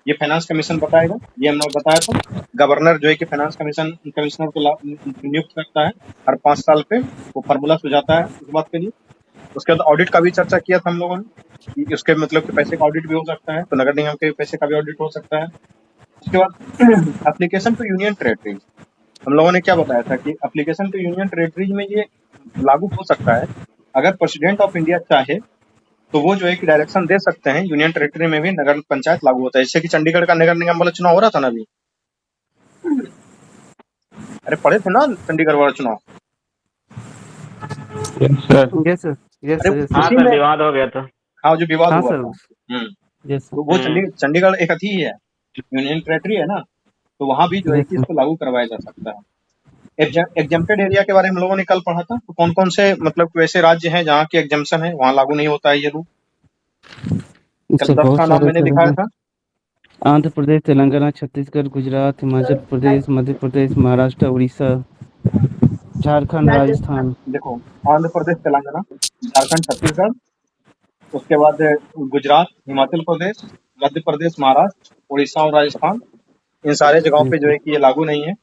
ये फाइनेंस कमीशन बताएगा। ये हमने बताया था। गवर्नर जो है कि फाइनेंस कमिश्नर को नियुक्त करता है हर 5 साल पे, वो फार्मूला सुझाता है इस बात के लिए। उसके बाद ऑडिट का भी चर्चा किया था हम लोगों ने कि उसके मतलब कि पैसे का ऑडिट भी हो सकता है, तो नगर निगम के पैसे का भी ऑडिट हो सकता है। उसके बाद एप्लीकेशन टू यूनियन टेरेटरीज, हम लोगों ने क्या बताया था कि एप्लीकेशन टू यूनियन टेरेटरीज में ये लागू हो सकता है अगर प्रेसिडेंट ऑफ इंडिया चाहे तो वो जो है कि डायरेक्शन दे सकते हैं यूनियन टेरेटरी में भी नगर पंचायत लागू होता है। जैसे कि चंडीगढ़ का नगर निगम वाला चुनाव हो रहा था ना अभी, अरे पढ़े थे ना चंडीगढ़ वाला चुनाव। Sir yes sir. यस अरे सर। यस हाँ उसी सर, में, विवाद हो गया था। हाँ जो विवाद हाँ हुआ सर। था। यस तो वो हम्म चंडीगढ़ एक अथी है, यूनियन टेरेटरी है ना, तो वहां भी जो है कि यस इसको लागू करवाया जा सकता है। एग्जेम्प्टेड एरिया के बारे में हम लोगों ने कल पढ़ा था, तो कौन कौन से मतलब वैसे राज्य हैं जहाँ की एग्जेम्पशन है, वहां लागू नहीं होता है ये रूल। कल सर 10 बहुत का नाम सारे मैंने सर दिखाया हैं। था। आंध्र प्रदेश, तेलंगाना, छत्तीसगढ़, गुजरात, हिमाचल प्रदेश, मध्य प्रदेश, महाराष्ट्र, उड़ीसा, झारखंड, राजस्थान। देखो, आंध्र प्रदेश, तेलंगाना, झारखंड, छत्तीसगढ़, उसके बाद गुजरात, हिमाचल प्रदेश, मध्य प्रदेश, महाराष्ट्र, उड़ीसा और राजस्थान, इन सारे जगहों पे यस जो है कि ये लागू नहीं है।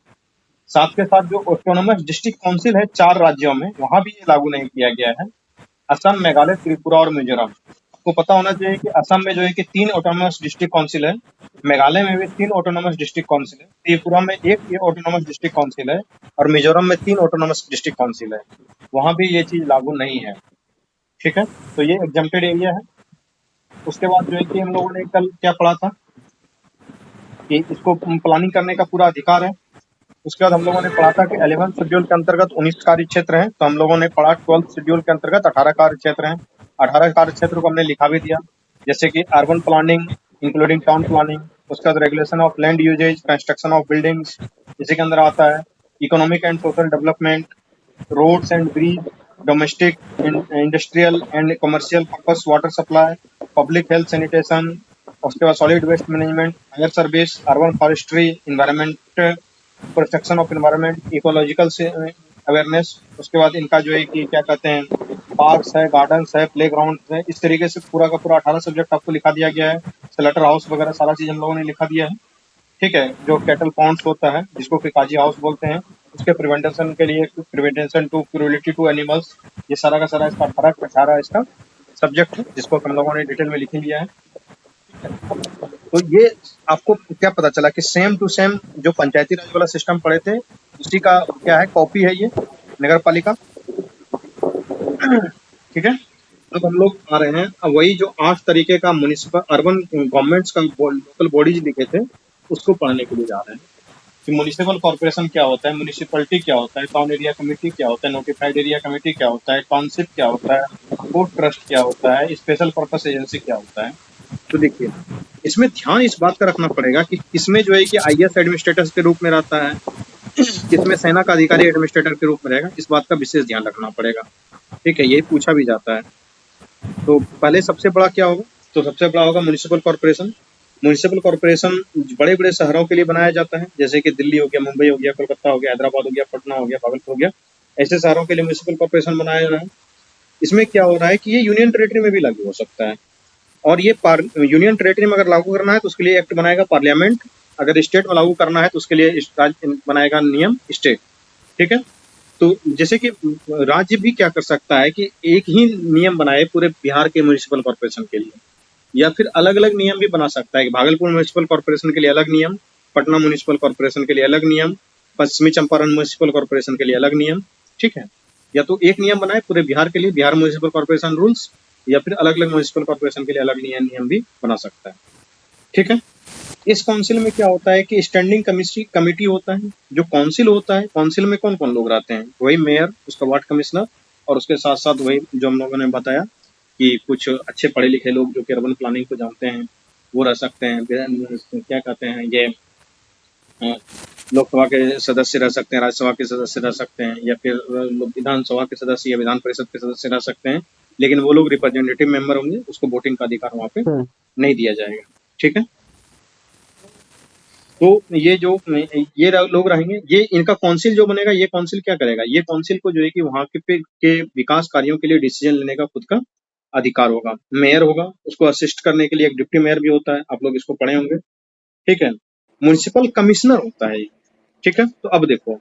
साथ के साथ जो ऑटोनोमस डिस्ट्रिक्ट काउंसिल है 4 राज्यों में, वहां भी ये लागू नहीं किया गया है। असम, मेघालय, त्रिपुरा और मिजोरम। आपको पता होना चाहिए कि असम में जो है कि 3 ऑटोनोमस डिस्ट्रिक्ट काउंसिल है, मेघालय में भी 3 ऑटोनोमस डिस्ट्रिक्ट काउंसिल है, त्रिपुरा में 1 ये ऑटोनोमस डिस्ट्रिक्ट काउंसिल है, और मिजोरम में 3 ऑटोनोमस डिस्ट्रिक्ट काउंसिल है। वहां भी ये चीज लागू नहीं है। ठीक है, तो ये एग्जेम्प्टेड एरिया है। उसके बाद जो है कि हम लोगों ने कल क्या पढ़ा था कि इसको प्लानिंग करने का पूरा अधिकार है। उसके बाद हम लोगों ने पढ़ा था कि 11th शेड्यूल के अंतर्गत 19 कार्य क्षेत्र हैं, तो हम लोगों ने पढ़ा 12th शेड्यूल के अंतर्गत 18 कार्य क्षेत्र हैं। 18 कार्य क्षेत्र को हमने लिखा भी दिया, जैसे कि urban planning including town planning, उसके बाद regulation of land uses, construction of buildings, इसी के अंदर आता है economic and social development, roads and bridge, domestic industrial and commercial purpose water supply, public health sanitation, उसके बाद solid waste management, fire service, urban forestry, environment, protection of environment, ecological से awareness. उसके बाद इनका जो है कि क्या कहते हैं, पार्क्स है, गार्डन्स है, प्ले ग्राउंड है, इस तरीके से पूरा का पूरा 18 सब्जेक्ट आपको लिखा दिया गया है। स्लेटर हाउस वगैरह सारा चीज हम लोगों ने लिखा दिया है। ठीक है, जो कैटल पॉन्ड्स होता है जिसको कि काजी हाउस बोलते हैं, उसके प्रिवेंटेशन के लिए prevention to cruelty to animals, ये सारा का सारा इसका 18 इसका सब्जेक्ट है जिसको हम लोगों ने डिटेल में लिख लिया है। तो ये आपको क्या पता चला कि सेम टू सेम जो पंचायती राज वाला सिस्टम पढ़े थे उसी का क्या है, कॉपी है ये नगर पालिका। ठीक है, अब हम लोग आ रहे हैं, अब वही जो 8 तरीके का म्युनिसिपल अर्बन गवर्नमेंट्स का लोकल बॉडीज लिखे थे उसको पढ़ने के लिए जा रहे हैं कि म्युनिसिपल कॉर्पोरेशन क्या होता है, म्युनिसिपलिटी क्या होता है, टाउन एरिया कमेटी क्या होता है, नोटिफाइड एरिया कमेटी क्या होता है, टाउनशिप क्या होता है, पोर्ट ट्रस्ट क्या होता है, स्पेशल पर्पस एजेंसी क्या होता है। तो देखिए, इसमें ध्यान इस बात का रखना पड़ेगा कि किसमें जो है कि आईएएस एडमिनिस्ट्रेटर के रूप में रहता है, किसमें सेना का अधिकारी एडमिनिस्ट्रेटर के रूप में रहेगा, इस बात का विशेष ध्यान रखना पड़ेगा। ठीक है, यही पूछा भी जाता है। तो पहले सबसे बड़ा क्या होगा, तो सबसे बड़ा होगा म्युनिसिपल कॉर्पोरेशन। म्युनिसिपल कॉर्पोरेशन बड़े बड़े शहरों के लिए बनाया जाता है, जैसे कि दिल्ली हो गया, मुंबई हो गया, कोलकाता हो गया, हैदराबाद हो गया, पटना हो गया, भागलपुर हो गया, ऐसे शहरों के लिए म्युनिसिपल कॉर्पोरेशन बनाया जा रहा है। इसमें क्या हो रहा है कि ये यूनियन टेरेटरी में भी लागू हो सकता है, और ये यूनियन टेरेटरी में अगर लागू करना है तो उसके लिए एक्ट बनाएगा पार्लियामेंट, अगर स्टेट में लागू करना है तो उसके लिए राज्य बनाएगा नियम स्टेट, ठीक है। तो जैसे कि राज्य भी क्या कर सकता है कि एक ही नियम बनाए पूरे बिहार के म्युनिसिपल कॉर्पोरेशन के लिए, या फिर अलग अलग नियम भी बना सकता है कि भागलपुर म्युनिसिपल कॉर्पोरेशन के लिए अलग नियम, पटना म्युनिसिपल कॉर्पोरेशन के लिए अलग नियम, पश्चिमी चंपारण म्युनिसिपल कॉर्पोरेशन के लिए अलग नियम, ठीक है। या तो एक नियम बनाए पूरे बिहार के लिए, बिहार म्युनिसिपल कॉर्पोरेशन रूल्स, या फिर अलग अलग म्युनिसिपल कॉर्पोरेशन के लिए अलग नियम भी बना सकता है, ठीक है। इस काउंसिल में क्या होता है कि स्टैंडिंग कमेटी होता है। जो काउंसिल होता है, काउंसिल में कौन कौन लोग रहते हैं, वही मेयर, उसका वार्ड कमिश्नर, और उसके साथ साथ वही जो हम लोगों ने बताया कि कुछ अच्छे पढ़े लिखे लोग जो कि अर्बन प्लानिंग को जानते हैं वो रह सकते हैं। क्या कहते हैं ये लोकसभा के सदस्य रह सकते हैं, राज्यसभा के सदस्य रह सकते हैं, या फिर विधानसभा के सदस्य या विधान परिषद के सदस्य रह सकते हैं, लेकिन वो लोग रिप्रेजेंटेटिव मेंबर होंगे, उसको वोटिंग का अधिकार वहाँ पे नहीं दिया जाएगा, ठीक है। तो ये लोग रहेंगे, ये इनका काउंसिल जो बनेगा, ये काउंसिल क्या करेगा, ये काउंसिल को जो है कि वहाँ के विकास कार्यों के लिए डिसीजन लेने का खुद का अधिकार होगा। मेयर होगा, उसको असिस्ट करने के लिए एक डिप्टी मेयर भी होता है, आप लोग इसको पढ़े होंगे, ठीक है। म्युनिसिपल कमिश्नर होता है, ठीक है। तो अब देखो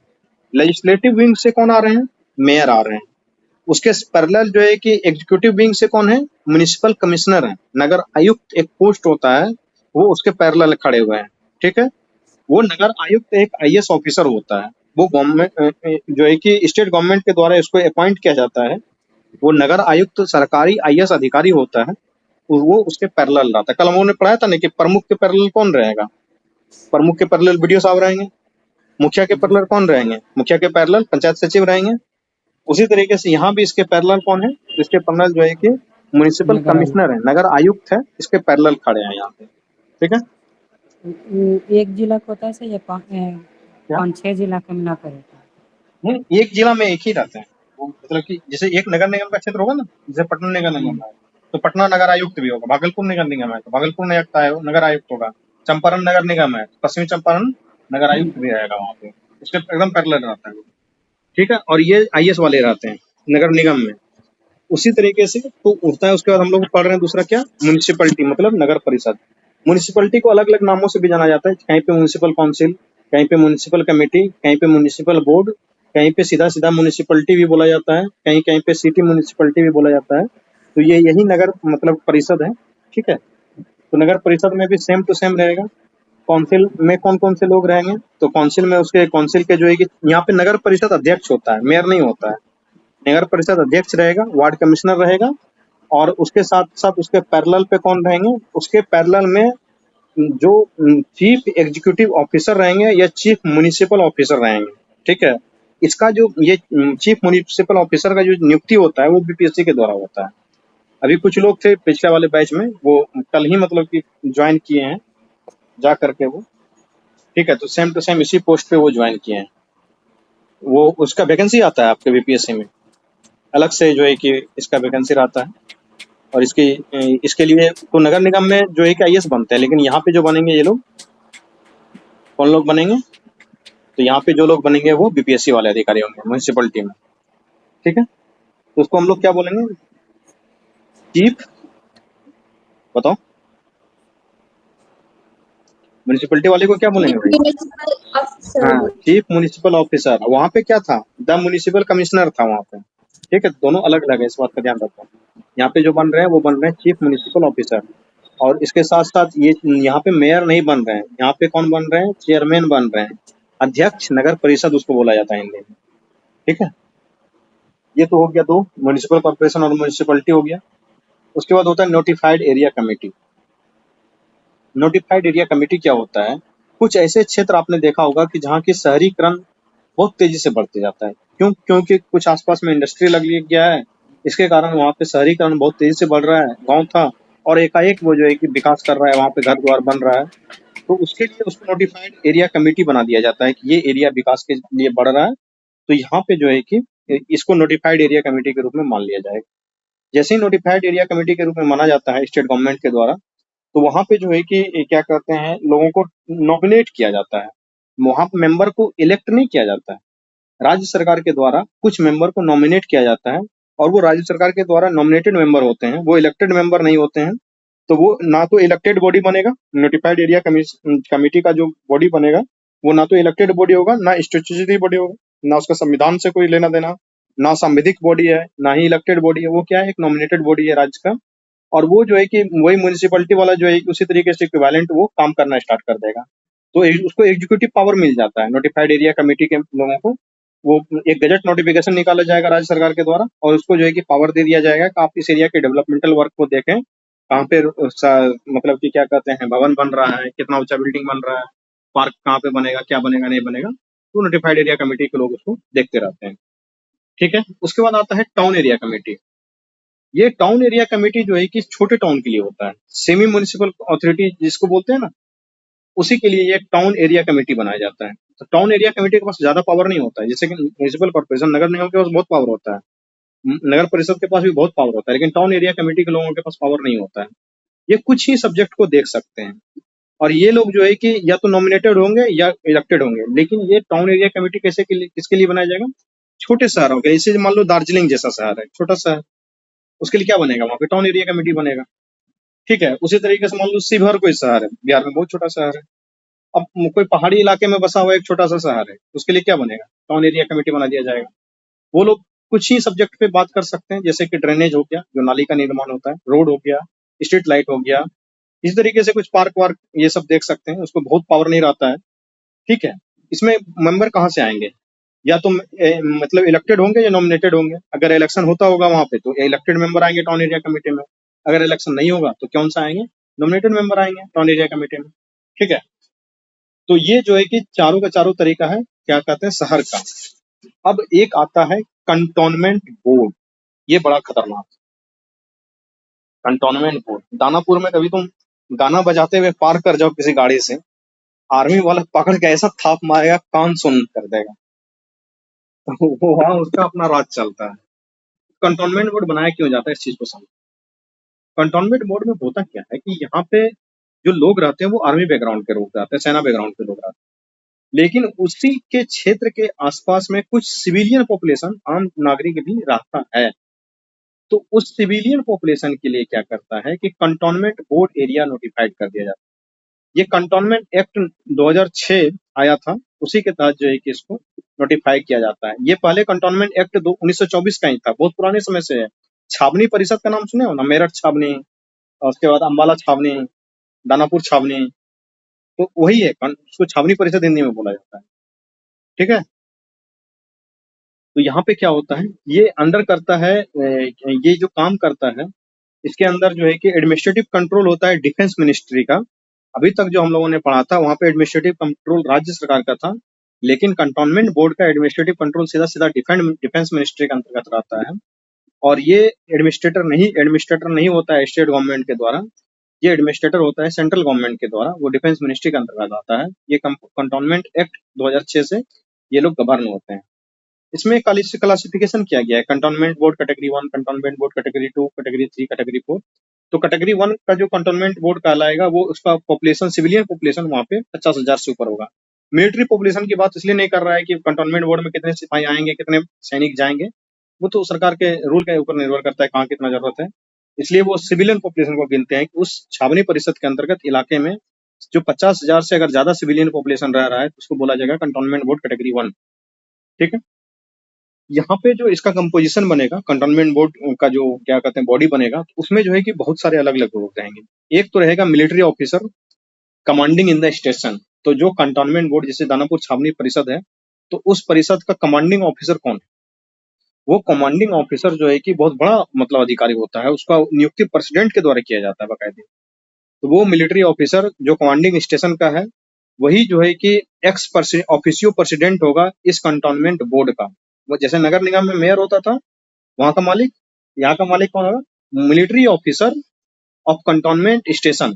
लेजिस्लेटिव विंग से कौन आ रहे हैं, मेयर आ रहे हैं। उसके पैरेलल जो है कि एग्जीक्यूटिव विंग से कौन है, म्युनिसिपल कमिश्नर है। नगर आयुक्त एक पोस्ट होता है, वो उसके पैरेलल खड़े हुए हैं, ठीक है। वो नगर आयुक्त एक आईएएस ऑफिसर होता है, वो गवर्नमेंट जो है कि स्टेट गवर्नमेंट के द्वारा इसको अपॉइंट किया जाता है। वो नगर आयुक्त सरकारी आईएएस अधिकारी होता है, वो उसके पैरेलल रहता है। कल हम लोगों ने पढ़ाया था ना कि प्रमुख के पैरेलल कौन रहेगा, प्रमुख के पैरेलल बीडीओ साहब रहेंगे। मुखिया के पैरेलल कौन रहेंगे, मुखिया के पैरेलल पंचायत सचिव रहेंगे। उसी तरीके से यहाँ भी इसके पैरेलल कौन है, इसके पैरेलल जो है कि म्युनिसिपल कमिश्नर है, नगर आयुक्त है, इसके पैरेलल खड़े हैं यहाँ पे, ठीक है। एक जिला को होता है सर या 5-6 जिला का मिलाकर होता है? नहीं, एक जिला में एक ही रहते हैं वो, मतलब कि जैसे एक नगर निगम का क्षेत्र होगा ना, जैसे पटना नगर निगम है तो पटना नगर आयुक्त भी होगा, भागलपुर नगर निगम है तो भागलपुर नगर आयुक्त होगा, चंपारण नगर निगम है पश्चिमी चंपारण नगर आयुक्त भी रहेगा वहाँ पे, उसके एकदम पैरेलल रहता है, ठीक है। और ये आईएएस वाले रहते हैं नगर निगम में। उसी तरीके से तो उठता है। उसके बाद हम लोग पढ़ रहे हैं दूसरा क्या, म्युनिसिपलिटी मतलब नगर परिषद। म्युनिसिपलिटी को अलग अलग नामों से भी जाना जाता है, कहीं पे म्युनिसिपल काउंसिल, कहीं पे म्युनिसिपल कमेटी, कहीं पे म्युनिसिपल बोर्ड, कहीं पे सीधा सीधा म्युनिसिपलिटी भी बोला जाता है, कहीं कहीं पे सिटी म्युनिसिपलिटी भी बोला जाता है। तो ये यही नगर मतलब परिषद है, ठीक है। तो नगर परिषद में भी सेम टू सेम रहेगा। काउंसिल में कौन कौन से लोग रहेंगे, तो काउंसिल में उसके काउंसिल के जो है कि यहाँ पे नगर परिषद अध्यक्ष होता है, मेयर नहीं होता है। नगर परिषद अध्यक्ष रहेगा, वार्ड कमिश्नर रहेगा, और उसके साथ साथ उसके पैरेलल पे कौन रहेंगे, उसके पैरेलल में जो चीफ एग्जीक्यूटिव ऑफिसर रहेंगे या चीफ म्युनिसिपल ऑफिसर रहेंगे, ठीक है। इसका जो ये चीफ म्युनिसिपल ऑफिसर का जो नियुक्ति होता है वो बीपीएससी के द्वारा होता है। अभी कुछ लोग थे पिछले वाले बैच में, वो कल ही मतलब कि ज्वाइन किए हैं जा करके वो, ठीक है। तो सेम टू सेम इसी पोस्ट पे वो ज्वाइन किए हैं। वो उसका वैकेंसी आता है आपके बीपीएससी में, अलग से जो है कि इसका वैकेंसी रहता है। और इसके लिए तो नगर निगम में जो है कि आईएएस बनते हैं, लेकिन यहाँ पे जो बनेंगे ये लोग कौन लोग बनेंगे, तो यहाँ पे जो लोग बनेंगे वो बीपीएससी वाले अधिकारी होंगे म्युनिसिपलिटी में, ठीक है। तो उसको हम लोग क्या बोलेंगे, चीफ, बताओ म्युनिसिपलिटी वाले को क्या बोलेंगे भाई, म्युनिसिपल ऑफिसर हाँ चीफ म्युनिसिपल ऑफिसर। वहाँ पे क्या था, द म्युनिसिपल कमिश्नर था वहाँ पे, ठीक है। दोनों अलग अलग है, इस बात का ध्यान रखो। यहाँ पे जो बन रहे हैं वो बन रहे हैं चीफ म्युनिसिपल ऑफिसर, और इसके साथ साथ ये यहाँ पे मेयर नहीं बन रहे हैं, यहाँ पे कौन बन रहे हैं, चेयरमैन बन रहे हैं, अध्यक्ष नगर परिषद उसको बोला जाता है हिंदी में, ठीक है। ये तो हो गया दो, म्युनिसिपल कॉर्पोरेशन और म्युनिसिपलिटी हो गया। उसके बाद होता है notified area committee. Notified area committee क्या होता है, कुछ ऐसे क्षेत्र आपने देखा होगा कि जहाँ की शहरीकरण बहुत तेजी से बढ़ते जाता है, क्योंकि कुछ आसपास में इंडस्ट्री लग गया है, इसके कारण वहाँ पे शहरीकरण बहुत तेजी से बढ़ रहा है। गांव था और एकाएक वो जो है कि विकास कर रहा है, वहाँ पे घर द्वार बन रहा है, तो उसके लिए उसको नोटिफाइड एरिया कमेटी बना दिया जाता है कि ये एरिया विकास के लिए बढ़ रहा है, तो यहाँ पे जो है कि इसको नोटिफाइड एरिया कमेटी के रूप में मान लिया जाएगा। जैसे ही नोटिफाइड एरिया कमेटी के रूप में माना जाता है स्टेट गवर्नमेंट के द्वारा, तो वहाँ पे जो है कि क्या करते हैं, लोगों को नॉमिनेट किया जाता है। वहाँ पे मेंबर को इलेक्ट नहीं किया जाता है, राज्य सरकार के द्वारा कुछ मेंबर को नॉमिनेट किया जाता है, और वो राज्य सरकार के द्वारा नॉमिनेटेड मेंबर होते हैं, वो इलेक्टेड मेंबर नहीं होते हैं। तो वो ना तो इलेक्टेड बॉडी बनेगा, नोटिफाइड एरिया कमेटी का जो बॉडी बनेगा वो ना तो इलेक्टेड बॉडी होगा, ना स्टैट्यूटरी बॉडी होगा, ना उसका संविधान से कोई लेना देना, ना संवैधिक बॉडी है, ना ही इलेक्टेड बॉडी है। वो क्या है, एक नॉमिनेटेड बॉडी है राज्य का, और वो जो है कि वही म्यूनिसिपैलिटी वाला जो है उसी तरीके से इक्विवेलेंट वो काम करना स्टार्ट कर देगा। तो उसको एग्जीक्यूटिव पावर मिल जाता है नोटिफाइड एरिया कमेटी के लोगों को। वो एक गजट नोटिफिकेशन निकाला जाएगा राज्य सरकार के द्वारा, और उसको जो है कि पावर दे दिया जाएगा कि आप इस एरिया के डेवलपमेंटल वर्क को देखें, कहाँ पे मतलब कि क्या कहते हैं भवन बन रहा है, कितना ऊंचा बिल्डिंग बन रहा है, पार्क कहाँ पे बनेगा, क्या बनेगा नहीं बनेगा, तो नोटिफाइड एरिया कमेटी के लोग उसको देखते रहते हैं। ठीक है। उसके बाद आता है टाउन एरिया कमेटी। ये टाउन एरिया कमेटी जो है कि छोटे टाउन के लिए होता है, सेमी म्युनिसिपल अथॉरिटी जिसको बोलते हैं ना, उसी के लिए ये टाउन एरिया कमेटी बनाया जाता है। तो टाउन एरिया कमेटी के पास ज्यादा पावर नहीं होता है, जैसे कि म्युनिसिपल कॉर्पोरेशन नगर निगम के पास बहुत पावर होता है, नगर परिषद के पास भी बहुत पावर होता है, लेकिन टाउन एरिया कमेटी के लोगों के पास पावर नहीं होता है। ये कुछ ही सब्जेक्ट को देख सकते हैं, और ये लोग जो है कि या तो नॉमिनेटेड होंगे या इलेक्टेड होंगे। लेकिन ये टाउन एरिया कमेटी कैसे के लिए, किसके लिए बनाया जाएगा, छोटे शहरों के। जैसे मान लो दार्जिलिंग जैसा शहर है, छोटा शहर, उसके लिए क्या बनेगा, वहां पे टाउन एरिया कमेटी बनेगा। ठीक है। उसी तरीके से मान लो शिवहर कोई शहर है, बिहार में बहुत छोटा शहर है, अब कोई पहाड़ी इलाके में बसा हुआ एक छोटा सा शहर है, उसके लिए क्या बनेगा, टाउन एरिया कमेटी बना दिया जाएगा। वो लोग कुछ ही सब्जेक्ट पे बात कर सकते हैं, जैसे कि ड्रेनेज हो गया, जो नाली का निर्माण होता है, रोड हो गया, स्ट्रीट लाइट हो गया, इस तरीके से कुछ पार्क वार्क ये सब देख सकते हैं। उसको बहुत पावर नहीं रहता है। ठीक है। इसमें मेंबर कहाँ से आएंगे, या तो मतलब इलेक्टेड होंगे या नॉमिनेटेड होंगे। अगर इलेक्शन होता होगा वहां पे तो इलेक्टेड मेंबर आएंगे टाउन एरिया कमेटी में, अगर इलेक्शन नहीं होगा तो कौन सा आएंगे, नॉमिनेटेड मेंबर आएंगे टाउन एरिया कमेटी में। ठीक है। तो ये जो है कि चारों का चारों तरीका है, क्या कहते हैं, शहर का। अब एक आता है कंटोनमेंट बोर्ड, ये बड़ा खतरनाक। कंटोनमेंट बोर्ड, दानापुर में कभी तुम गाना बजाते हुए पार कर जाओ किसी गाड़ी से, आर्मी वाला पकड़ के ऐसा थाप मारेगा, कान सुन कर देगा। तो वो वहां उसका अपना राज चलता है। कंटोनमेंट बोर्ड बनाया क्यों जाता है, इस चीज को समझो। कंटोनमेंट बोर्ड में होता क्या है कि यहाँ पे जो लोग रहते हैं वो आर्मी बैकग्राउंड के लोग रहते हैं, सेना बैकग्राउंड के लोग रहते हैं, लेकिन उसी के क्षेत्र के आसपास में कुछ सिविलियन पॉपुलेशन, आम नागरिक भी रहता है। तो उस सिविलियन पॉपुलेशन के लिए क्या करता है कि कंटोनमेंट बोर्ड एरिया नोटिफाइड कर दिया जाता है। ये कंटोनमेंट एक्ट 2006 आया था, उसी के तहत जो है कि इसको नोटिफाई किया जाता है। ये पहले कंटोनमेंट एक्ट 1924 का ही था, बहुत पुराने समय से है। छावनी परिषद का नाम सुने हो ना, मेरठ छावनी, और उसके बाद अम्बाला छावनी, दानापुर छावनी, तो वही है, उसको छावनी परिषद हिंदी में बोला जाता है। ठीक है। तो यहाँ पे क्या होता है, ये अंडर करता है, ये जो काम करता है इसके अंदर जो है कि एडमिनिस्ट्रेटिव कंट्रोल होता है डिफेंस मिनिस्ट्री का। अभी तक जो हम लोगों ने पढ़ा था वहां पे एडमिनिस्ट्रेटिव कंट्रोल राज्य सरकार का था, लेकिन कंटोनमेंट बोर्ड का एडमिनिस्ट्रेटिव कंट्रोल सीधा सीधा डिफेंस मिनिस्ट्री के अंतर्गत रहता है। और ये एडमिनिस्ट्रेटर नहीं होता है स्टेट गवर्नमेंट के द्वारा, ये एडमिनिस्ट्रेटर होता है सेंट्रल गवर्नमेंट के द्वारा, वो डिफेंस मिनिस्ट्री के अंतर्गत आता है। ये कंटोनमेंट एक्ट 2006 से ये लोग गवर्न होते हैं। इसमें क्लासिफिकेशन किया गया है, cantonment board category 1, cantonment board category 2, category 3, category 4। तो कैटेगरी 1 का जो कंटोनमेंट बोर्ड कहलाएगा वो उसका पॉपुलेशन, सिविलियन पॉपुलेशन वहां पे 50,000 से ऊपर होगा। मिलिट्री पॉपुलेशन की बात इसलिए नहीं कर रहा है कि कंटोनमेंट बोर्ड में कितने सिपाही आएंगे, कितने सैनिक जाएंगे, वो तो सरकार के रूल के ऊपर निर्भर करता है कहाँ कितना जरूरत है। इसलिए वो सिविलियन पॉपुलेशन को गिनते हैं कि उस छावनी परिषद के अंतर्गत इलाके में जो 50,000 से अगर ज्यादा सिविलियन पॉपुलेशन रह रहा है तो उसको बोला जाएगा कंटोनमेंट बोर्ड कैटेगरी 1। ठीक है। यहाँ पे जो इसका कंपोजिशन बनेगा, कंटोनमेंट बोर्ड का जो क्या कहते हैं बॉडी बनेगा, उसमें जो है कि बहुत सारे अलग अलग लोग रहेंगे। एक तो रहेगा military officer commanding in the station. तो जो कंटोनमेंट बोर्ड जैसे दानापुर छावनी परिषद है, तो उस परिषद का कमांडिंग ऑफिसर कौन है, वो कमांडिंग ऑफिसर जो है कि बहुत बड़ा मतलब अधिकारी होता है, उसका नियुक्ति प्रेसिडेंट के द्वारा किया जाता है बाकायदे। तो वो मिलिट्री ऑफिसर जो कमांडिंग स्टेशन का है, वही जो है कि एक्स ऑफिसियो प्रेसिडेंट होगा इस कंटोनमेंट बोर्ड का। वो जैसे नगर निगम में मेयर होता था, वहां का मालिक, यहाँ का मालिक कौन होगा, military officer of cantonment station,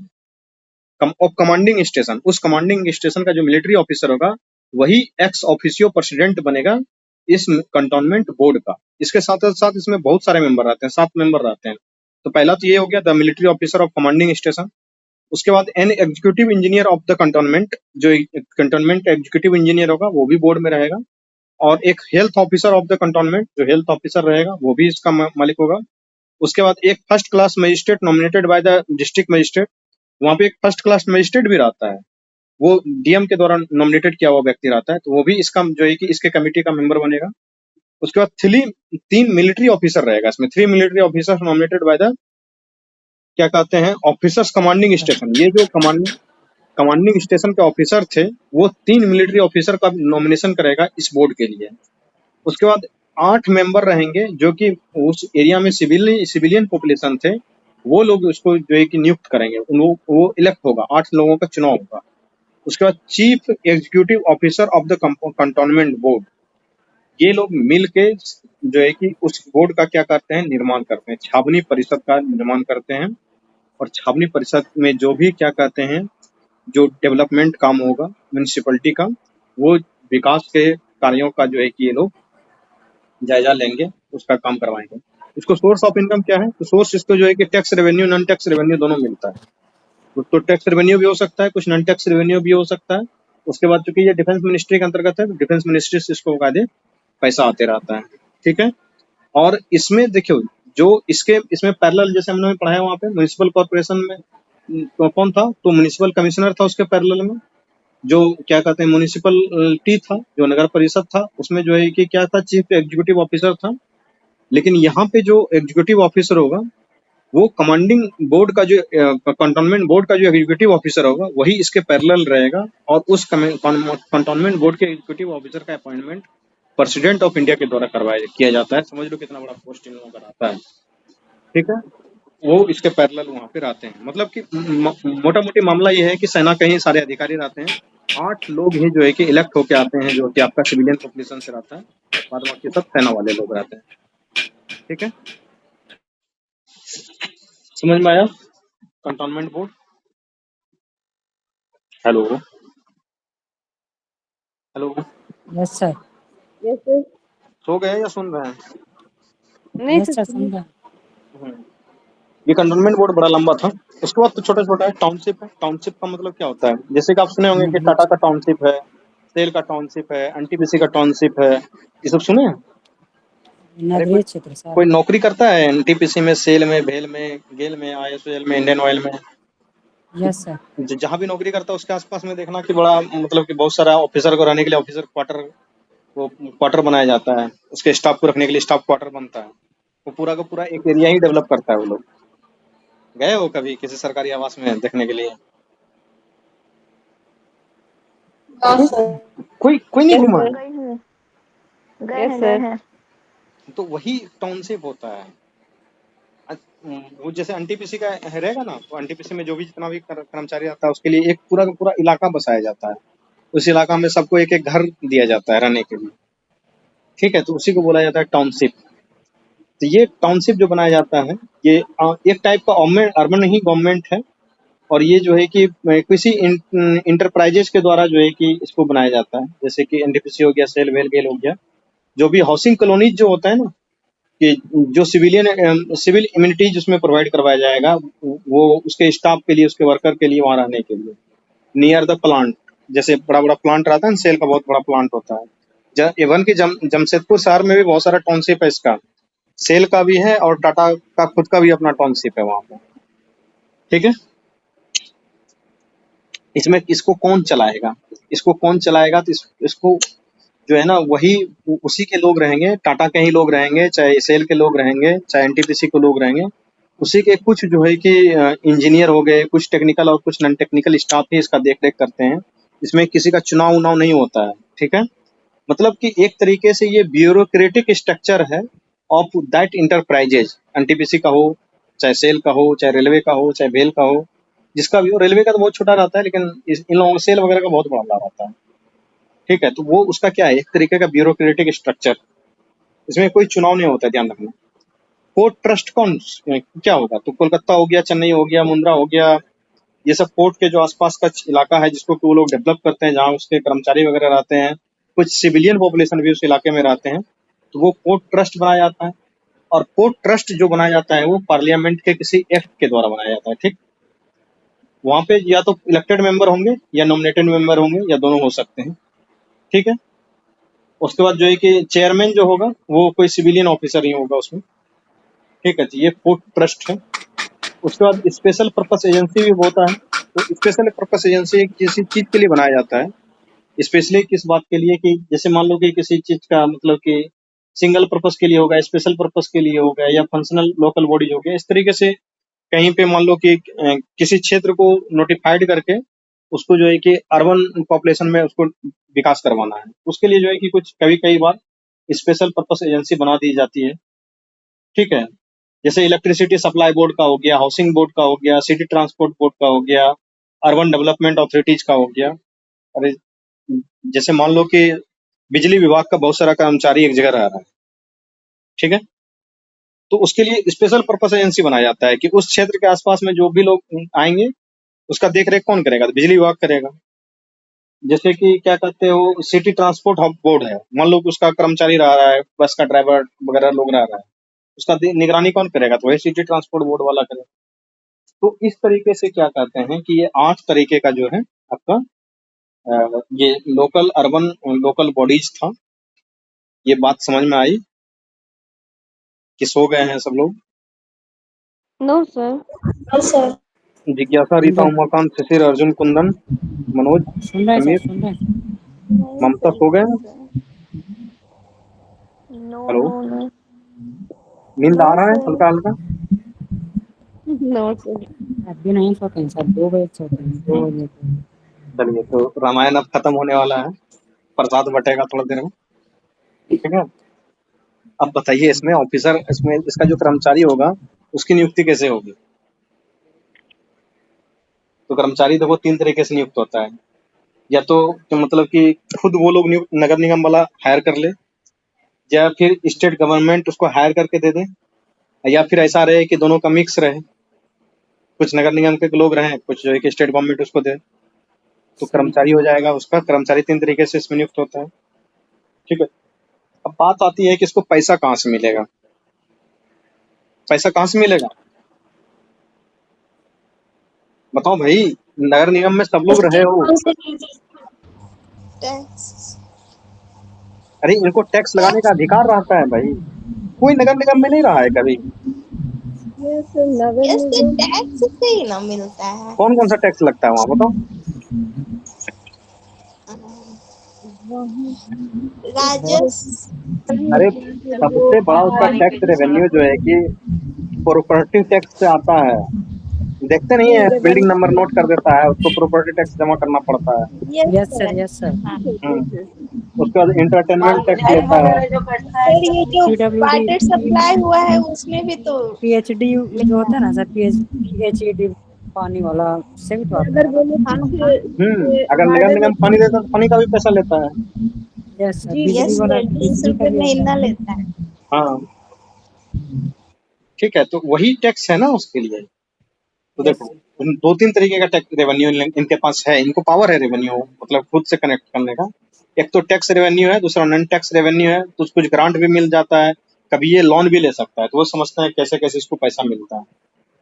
of commanding station. उस कमांडिंग स्टेशन का जो मिलिट्री ऑफिसर होगा वही एक्स ऑफिसियो प्रेसिडेंट बनेगा इस कंटोनमेंट बोर्ड का। इसके साथ साथ इसमें बहुत सारे मेंबर रहते हैं, 7 मेंबर रहते हैं। तो पहला तो ये हो गया the military officer of commanding station. उसके बाद an executive engineer of the cantonment, जो कंटोनमेंट का एग्जीक्यूटिव इंजीनियर होगा वो भी बोर्ड में रहेगा। और एक health officer of the cantonment, जो हेल्थ ऑफिसर रहेगा वो भी इसका मालिक होगा। उसके बाद एक first class magistrate nominated by the district magistrate, वहाँ पे एक फर्स्ट क्लास मजिस्ट्रेट भी रहता है, वो डीएम के द्वारा नॉमिनेटेड किया हुआ व्यक्ति रहता है, तो वो भी इसका जो है कि इसके कमेटी का मेंबर बनेगा। उसके बाद 3 मिलिट्री ऑफिसर रहेगा इसमें, 3 military officer nominated by the क्या कहते हैं ऑफिसर्स कमांडिंग स्टेशन। ये जो कमांडिंग स्टेशन के ऑफिसर थे वो 3 मिलिट्री ऑफिसर का नॉमिनेशन करेगा इस बोर्ड के लिए। उसके बाद 8 मेंबर रहेंगे जो कि उस एरिया में सिविलियन पॉपुलेशन थे, वो लोग उसको जो है कि नियुक्त करेंगे, वो इलेक्ट होगा, 8 लोगों का चुनाव होगा। उसके बाद chief executive officer of the cantonment board, ये लोग मिल के जो है कि उस बोर्ड का क्या करते हैं, निर्माण करते हैं, छावनी परिषद का निर्माण करते हैं। और छावनी परिषद में जो भी क्या कहते हैं जो डेवलपमेंट काम होगा म्यूनिसिपैलिटी का, वो विकास के कार्यों का जो है कि ये लोग जायजा लेंगे, उसका काम करवाएंगे। इसको सोर्स ऑफ इनकम क्या है, तो सोर्स इसको जो है कि tax revenue non tax revenue दोनों मिलता है। तो टैक्स रेवेन्यू भी हो सकता है, कुछ नॉन टैक्स रेवेन्यू भी हो सकता है। उसके बाद चूंकि ये डिफेंस मिनिस्ट्री के अंतर्गत है, तो डिफेंस मिनिस्ट्री से इसको कायदे पैसा आते रहता है, ठीक है। और इसमें देखियो जो इसमें पैरेलल जैसे हमने पढ़ाया वहाँ पे म्युनिसिपल कॉर्पोरेशन में तो कौन था, तो म्युनिसिपल कमिश्नर था, उसके पैरेलल में जो क्या कहते हैं म्युनिसिपलिटी था, जो नगर परिषद था, उसमें जो है कि क्या था, चीफ एग्जीक्यूटिव ऑफिसर था। लेकिन यहाँ पे जो एग्जीक्यूटिव ऑफिसर होगा वो कमांडिंग बोर्ड का जो कंटोनमेंट बोर्ड का जो एग्जीक्यूटिव ऑफिसर होगा वही इसके पैरेलल रहेगा, और उस कंटोनमेंट बोर्ड के एग्जीक्यूटिव ऑफिसर का अपॉइंटमेंट प्रेसिडेंट ऑफ इंडिया के द्वारा किया जाता है। समझ लो कितना बड़ा पोस्ट इन लोगों का रहता है, ठीक है। वो इसके पैरेलल वहाँ पे रहते हैं। मतलब कि मोटा मोटी मामला ये है कि सेना के ही सारे अधिकारी रहते हैं, 8 लोग ही जो है कि इलेक्ट होके आते हैं, जो कि आपका सिविलियन पॉपुलेशन से रहता है, बाद बाकी सब सेना वाले लोग रहते हैं, ठीक है। समझ में आया cantonment board? Hello hello, yes sir. सो गए या सुन रहे हैं? यस सर, समझा। हम्म। ये कंटोनमेंट बोर्ड बड़ा लंबा था। उसके बाद तो छोटा छोटा है। टाउनशिप है, टाउनशिप का मतलब क्या होता है, जैसे कि आप सुने होंगे कि टाटा का टाउनशिप है, सेल का टाउनशिप है, एनटीपीसी का टाउनशिप है, ये सब सुने हैं? नगरीय क्षेत्र सर। कोई नौकरी करता है एनटीपीसी में, सेल में, भेल में, गेल में, आईएसओएल में, इंडियन ऑयल में, यस सर। जहाँ भी नौकरी करता है उसके आसपास में देखना कि बड़ा मतलब कि बहुत सारा ऑफिसर को रहने के लिए ऑफिसर क्वार्टर, वो क्वार्टर बनाया जाता है, उसके स्टाफ को रखने के लिए स्टाफ क्वार्टर बनता है। वो पूरा का पूरा एक एरिया ही डेवलप करता है। वो लोग गए हो कभी किसी सरकारी आवास में देखने के लिए? कोई नहीं घुमा? गए हैं। तो वही टाउनशिप होता है। वो जैसे एनटीपीसी का रहेगा ना, तो एनटीपीसी में जो भी जितना भी कर्मचारी आता है उसके लिए एक पूरा का पूरा इलाका बसाया जाता है। उस इलाका में सबको एक एक घर दिया जाता है रहने के लिए, ठीक है। तो उसी को बोला जाता है टाउनशिप। तो ये टाउनशिप जो बनाया जाता है ये एक टाइप का अर्बन ही गवर्नमेंट है, और ये जो है कि किसी इंटरप्राइजेस के द्वारा जो है कि इसको बनाया जाता है, जैसे कि एनटीपीसी हो गया, सेल वेल गेल हो गया, जो भी हाउसिंग कॉलोनीज जो होता है ना, कि जो सिविल इम्यूनिटीज उसमें प्रोवाइड करवाया जाएगा, वो उसके स्टाफ के लिए, उसके वर्कर के लिए, वहाँ रहने के लिए नियर द प्लांट। जैसे बड़ा बड़ा प्लांट रहता है ना, सेल का बहुत बड़ा प्लांट होता है। इवन की जमशेदपुर शहर में भी बहुत सारा टाउनशिप है इसका, सेल का भी है और टाटा का खुद का भी अपना टाउनशिप है वहाँ पे, ठीक है। इसमें इसको कौन चलाएगा, तो इसको जो है ना वही उसी के लोग रहेंगे, टाटा के ही लोग रहेंगे, चाहे सेल के लोग रहेंगे, चाहे एनटीपीसी के लोग रहेंगे। उसी के कुछ जो है कि इंजीनियर हो गए, कुछ टेक्निकल और कुछ नॉन टेक्निकल स्टाफ ही इसका देख रेख करते हैं। इसमें किसी का चुनाव उनाव नहीं होता है, ठीक है। मतलब कि एक तरीके से ये ब्यूरोक्रेटिक स्ट्रक्चर है ऑफ दैट इंटरप्राइजेज, एनटीपीसी का हो, चाहे सेल का हो, चाहे रेलवे का हो, चाहे भेल का हो, जिसका भी हो। रेलवे का तो बहुत छोटा रहता है, लेकिन इन लोगों सेल वगैरह का बहुत बड़ा रहता है, ठीक है। तो वो उसका क्या है, एक तरीके का ब्यूरोक्रेटिक स्ट्रक्चर। इसमें कोई चुनाव नहीं होता है, ध्यान रखना। पोर्ट ट्रस्ट कौन क्या होगा, तो कोलकाता हो गया, चेन्नई हो गया, मुंद्रा हो गया, ये सब पोर्ट के जो आसपास का इलाका है जिसको वो लोग डेवलप करते हैं, जहाँ उसके कर्मचारी वगैरह रहते हैं, कुछ सिविलियन पॉपुलेशन भी उस इलाके में रहते हैं, तो वो पोर्ट ट्रस्ट बनाया जाता है। और पोर्ट ट्रस्ट जो बनाया जाता है वो पार्लियामेंट के किसी एक्ट के द्वारा बनाया जाता है, ठीक। वहाँ पे या तो इलेक्टेड मेंबर होंगे या नॉमिनेटेड मेंबर होंगे, या दोनों हो सकते हैं, ठीक है। उसके बाद जो है कि चेयरमैन जो होगा वो कोई सिविलियन ऑफिसर ही होगा उसमें, ठीक है, तो ये पोर्ट ट्रस्ट है। उसके बाद स्पेशल पर्पस एजेंसी भी होता है। तो स्पेशल पर्पस एजेंसी किसी चीज के लिए बनाया जाता है, स्पेशली किस बात के लिए कि जैसे मान लो कि किसी चीज का मतलब कि सिंगल पर्पस के लिए होगा, स्पेशल पर्पस के लिए होगा, या फंक्शनल लोकल बॉडी हो गया, इस तरीके से कहीं पे मान लो कि किसी क्षेत्र को नोटिफाइड करके उसको जो है कि अर्बन पॉपुलेशन में उसको विकास करवाना है, उसके लिए जो है कि कुछ कई बार स्पेशल पर्पस एजेंसी बना दी जाती है। ठीक है, जैसे इलेक्ट्रिसिटी सप्लाई बोर्ड का हो गया, हाउसिंग बोर्ड का हो गया, सिटी ट्रांसपोर्ट बोर्ड का हो गया, अर्बन डेवलपमेंट अथॉरिटीज का हो गया। अरे जैसे मान लो कि बिजली विभाग का बहुत सारा कर्मचारी एक जगह रह रहा है, ठीक है, तो उसके लिए स्पेशल पर्पस एजेंसी बनाया जाता है कि उस क्षेत्र के आसपास में जो भी लोग आएंगे उसका देख रेख कौन करेगा, तो बिजली विभाग करेगा। जैसे कि क्या कहते हो, सिटी ट्रांसपोर्ट बोर्ड है, मान लो कि उसका कर्मचारी रह रहा है, बस का ड्राइवर वगैरह लोग रह रहा है, उसका निगरानी कौन करेगा, तो वही सिटी ट्रांसपोर्ट बोर्ड वाला करेगा। तो इस तरीके से क्या कहते हैं कि ये 8 तरीके का जो है आपका ये लोकल अर्बन लोकल बॉडीज था। ये बात समझ में आई कि सो गए हैं सब लोग? No sir. No sir. जिज्ञासा, रीता, उमाकांत, शिशिर, अर्जुन, कुंदन, मनोज, सुन रहे हैं सर, समीर, सुन रहे हैं। ममता सो गए? नो हेलो, नो नो नींद आ नो रहा है सर। हल्का हल्का? No sir. अभी नहीं सोते हैं सर, 2 बजे सोते हैं, 2 बजे को। चलिए, तो रामायण अब खत्म होने वाला है, प्रसाद बटेगा थोड़ा देर में, ठीक है। अब बताइए इसमें ऑफिसर, इसमें इसका जो कर्मचारी होगा उसकी नियुक्ति कैसे होगी? तो कर्मचारी देखो 3 तरीके से नियुक्त होता है, या तो मतलब कि खुद वो लोग नगर निगम वाला हायर कर ले, या फिर स्टेट गवर्नमेंट उसको हायर करके दे दे, या फिर ऐसा रहे कि दोनों का मिक्स रहे, कुछ नगर निगम के लोग रहे, कुछ जो है कि स्टेट गवर्नमेंट उसको दे, तो सभी कर्मचारी हो जाएगा उसका। कर्मचारी 3 तरीके से इसमें नियुक्त होता है, ठीक है। अब बात आती है कि इसको पैसा कहाँ से मिलेगा? पैसा कहाँ से मिलेगा बताओ भाई, नगर निगम में सब लोग रहे हो, टैक्स। अरे इनको टैक्स लगाने का अधिकार रहता है भाई, कोई नगर निगम में नहीं रहा है कभी। यस सर, टैक्स से ही ना मिलता है। कौन कौन सा टैक्स लगता है वहाँ बताओ? राजस्व। अरे सबसे बड़ा उसका टैक्स रेवेन्यू जो है कि प्रॉपर्टी टैक्स से आता है। देखते नहीं है, बिल्डिंग नंबर नोट कर देता है, उसको प्रॉपर्टी टैक्स जमा करना पड़ता है। Yes sir, yes sir. उसके बाद इंटरटेनमेंट टैक्स लेता है। सर ये जो PWD वाटर सप्लाई हुआ है उसमें भी तो PhD जो होता है ना सर, PhD पानी वाला, उससे भी तो आता है ना। अगर नगर निगम पानी देता है तो पानी का भी पैसा लेता है। यस सर, यस बिजली वाला सर 20 बिजली का रुपए भी आता महीना है। लेता है। हाँ ठीक है, तो वही टैक्स है ना उसके लिए। तो यस देखो सर। 2-3 तरीके का टैक्स रेवेन्यू इनके पास है, इनको पावर है रेवेन्यू मतलब खुद से कनेक्ट करने का। एक तो टैक्स रेवेन्यू है, दूसरा नॉन टैक्स रेवेन्यू है, तो कुछ ग्रांट भी मिल जाता है, कभी ये लोन भी ले सकता है, तो वो समझते हैं कैसे कैसे इसको पैसा मिलता है।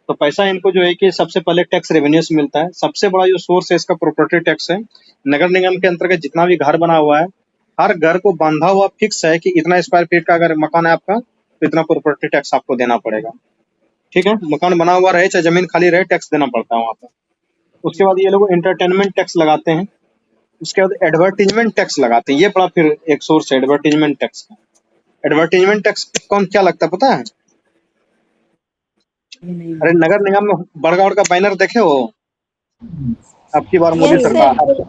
तो पैसा इनको जो है कि सबसे पहले टैक्स रेवेन्यू से मिलता है। सबसे बड़ा जो सोर्स है इसका प्रॉपर्टी टैक्स है। नगर निगम के अंतर्गत जितना भी घर बना हुआ है, हर घर को बांधा हुआ फिक्स है कि इतना स्क्वायर फीट का अगर मकान है आपका तो इतना प्रॉपर्टी टैक्स आपको देना पड़ेगा, ठीक है। मकान बना हुआ रहे चाहे जमीन खाली रहे, टैक्स देना पड़ता है वहाँ पर। उसके बाद ये लोग एंटरटेनमेंट टैक्स लगाते हैं। उसके बाद एडवर्टीजमेंट टैक्स लगाते हैं, ये बड़ा फिर एक सोर्स है एडवर्टीजमेंट टैक्स का। एडवर्टीजमेंट टैक्स कौन क्या लगता है पता है? नहीं। अरे नगर निगम में बड़का बड़का बैनर देखे हो, अब की बार मोदी यस सरकार, सर,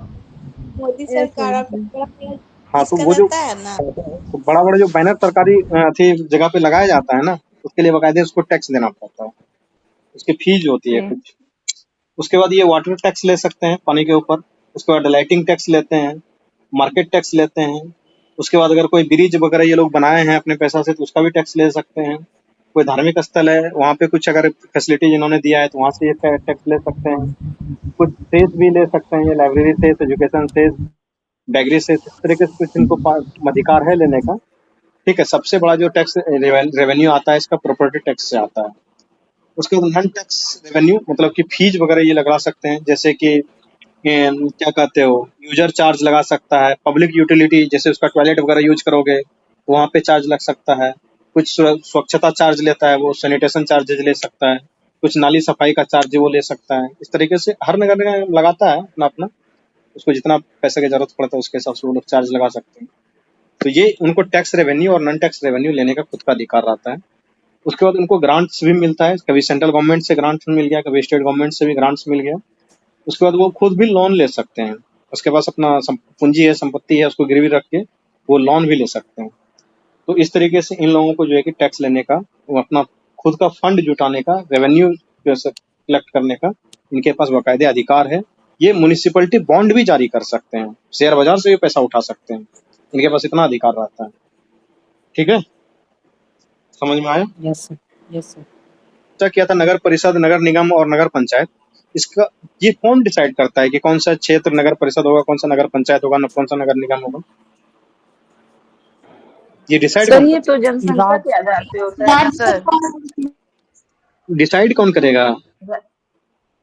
मोदी सरकार अब बड़ा हाँ तो इसका वो जो रहता है ना। बड़ा बड़ा जो बैनर सरकारी थी जगह पे लगाया जाता है ना, उसके लिए बकायदे उसको टैक्स देना पड़ता है, उसकी फीस होती है कुछ। उसके बाद ये वाटर टैक्स ले सकते हैं पानी के ऊपर। उसके बाद लाइटिंग टैक्स लेते हैं, मार्केट टैक्स लेते हैं। उसके बाद अगर कोई ब्रिज वगैरह ये लोग बनाए हैं अपने पैसा से तो उसका भी टैक्स ले सकते हैं। कोई धार्मिक स्थल है वहाँ पे कुछ अगर फैसिलिटीज इन्होंने दिया है तो वहाँ से ये टैक्स ले सकते हैं। कुछ सेस भी ले सकते हैं, ये लाइब्रेरी सेस, एजुकेशन सेस, बैगरी सेस, इस तरीके से कुछ इनको अधिकार है लेने का, ठीक है। सबसे बड़ा जो टैक्स रेवेन्यू आता है इसका प्रॉपर्टी टैक्स से आता है। उसके बाद नॉन टैक्स रेवेन्यू मतलब कि फीस वगैरह ये लगा सकते हैं, जैसे कि क्या कहते हो, यूजर चार्ज लगा सकता है। पब्लिक यूटिलिटी जैसे उसका टॉयलेट वगैरह यूज करोगे तो वहाँ पे चार्ज लग सकता है। कुछ स्वच्छता चार्ज लेता है, वो सैनिटेशन चार्जेज ले सकता है, कुछ नाली सफाई का चार्ज वो ले सकता है। इस तरीके से हर नगर निगम लगाता है अपना अपना, उसको जितना पैसे की जरूरत पड़ता है उसके हिसाब से वो लोग चार्ज लगा सकते हैं। तो ये उनको टैक्स रेवेन्यू और नॉन टैक्स रेवेन्यू लेने का खुद का अधिकार रहता है। उसके बाद उनको ग्रांट्स भी मिलता है, कभी सेंट्रल गवर्नमेंट से ग्रांट्स मिल गया, कभी स्टेट गवर्नमेंट से भी ग्रांट्स मिल गया। उसके बाद वो खुद भी लोन ले सकते हैं, उसके पास अपना पूंजी है, संपत्ति है, उसको गिरवी रख के वो लोन भी ले सकते हैं। तो इस तरीके से इन लोगों को जो है कि टैक्स लेने का, वो अपना खुद का फंड जुटाने का, रेवेन्यू कलेक्ट करने का इनके पास बाकायदे अधिकार है। ये म्युनिसिपैलिटी बॉन्ड भी जारी कर सकते हैं, शेयर बाजार से भी पैसा उठा सकते हैं, इनके पास इतना अधिकार रहता है। ठीक है, समझ में आया? Yes sir, yes sir. क्या किया था, नगर परिषद, नगर निगम और नगर पंचायत, इसका ये कौन डिसाइड करता है कि कौन सा क्षेत्र नगर परिषद होगा, कौन सा नगर पंचायत होगा, कौन सा नगर निगम होगा? ये डिसाइड सर कौन ये तो जनसंख्या के आधार पे होता है ना सर। डिसाइड कौन करेगा?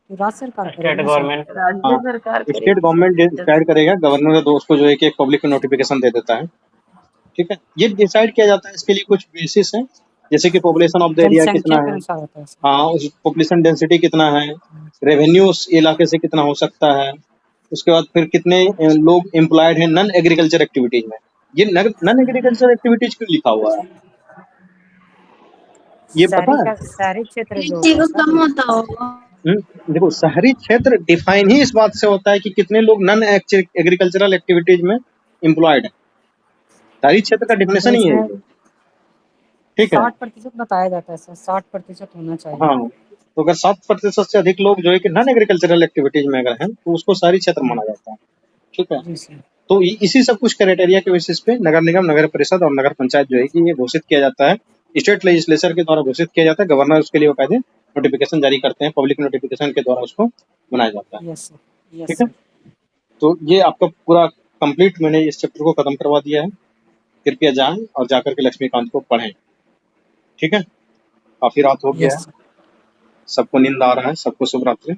राज्य सरकार स्टेट करेगी सर। गवर्नमेंट। राज्य हाँ, सरकार स्टेट करेगी। गवर्नमेंट डिसाइड करेगा, गवर्नर दोस्त को जो है कि एक पब्लिक नोटिफिकेशन दे देता है। ठीक है, ये डिसाइड किया जाता है, इसके लिए कुछ बेसिस है, जैसे कि पॉपुलेशन ऑफ द एरिया कितना जनसंख्या के है, अनुसार होता है सर। हाँ, उस पॉपुलेशन डेंसिटी कितना है, रेवेन्यू उस इलाके से कितना हो सकता है, उसके बाद फिर कितने लोग एम्प्लॉयड हैं नॉन एग्रीकल्चर एक्टिविटीज में। ये नॉन एग्रीकल्चर एक्टिविटीज क्यों लिखा हुआ है, ये पता है? शहरी क्षेत्र जो किसी होता को है कम सर, होता होगा। देखो, शहरी क्षेत्र डिफाइन ही इस बात से होता है कि कितने लोग नॉन एग्रीकल्चरल एक्टिविटीज में एम्प्लॉयड है। शहरी क्षेत्र का तो डिफिनेशन ही है इसमें ये। ठीक है, 60% बताया जाता है सर, 60% होना चाहिए। हाँ, तो अगर 7% से अधिक लोग जो है कि नॉन एग्रीकल्चरल एक्टिविटीज में अगर हैं तो उसको शहरी क्षेत्र माना जाता है। ठीक है, जी सर। तो इसी सब कुछ क्राइटेरिया के बेसिस पे नगर निगम, नगर परिषद और नगर पंचायत जो है कि ये घोषित किया जाता है, स्टेट लेजिस्लेचर के द्वारा घोषित किया जाता है। गवर्नर उसके लिए बाकायदे नोटिफिकेशन जारी करते हैं, पब्लिक नोटिफिकेशन के द्वारा उसको बनाया जाता है। यस सर, यस ठीक है, सर। तो ये आपका पूरा कंप्लीट, मैंने इस चैप्टर को खत्म करवा दिया है। कृपया जाएं और जाकर के लक्ष्मीकांत को पढ़ें। ठीक है, काफी रात हो गया है, यस सर। सबको नींद आ रहा है, सबको शुभ रात्रि।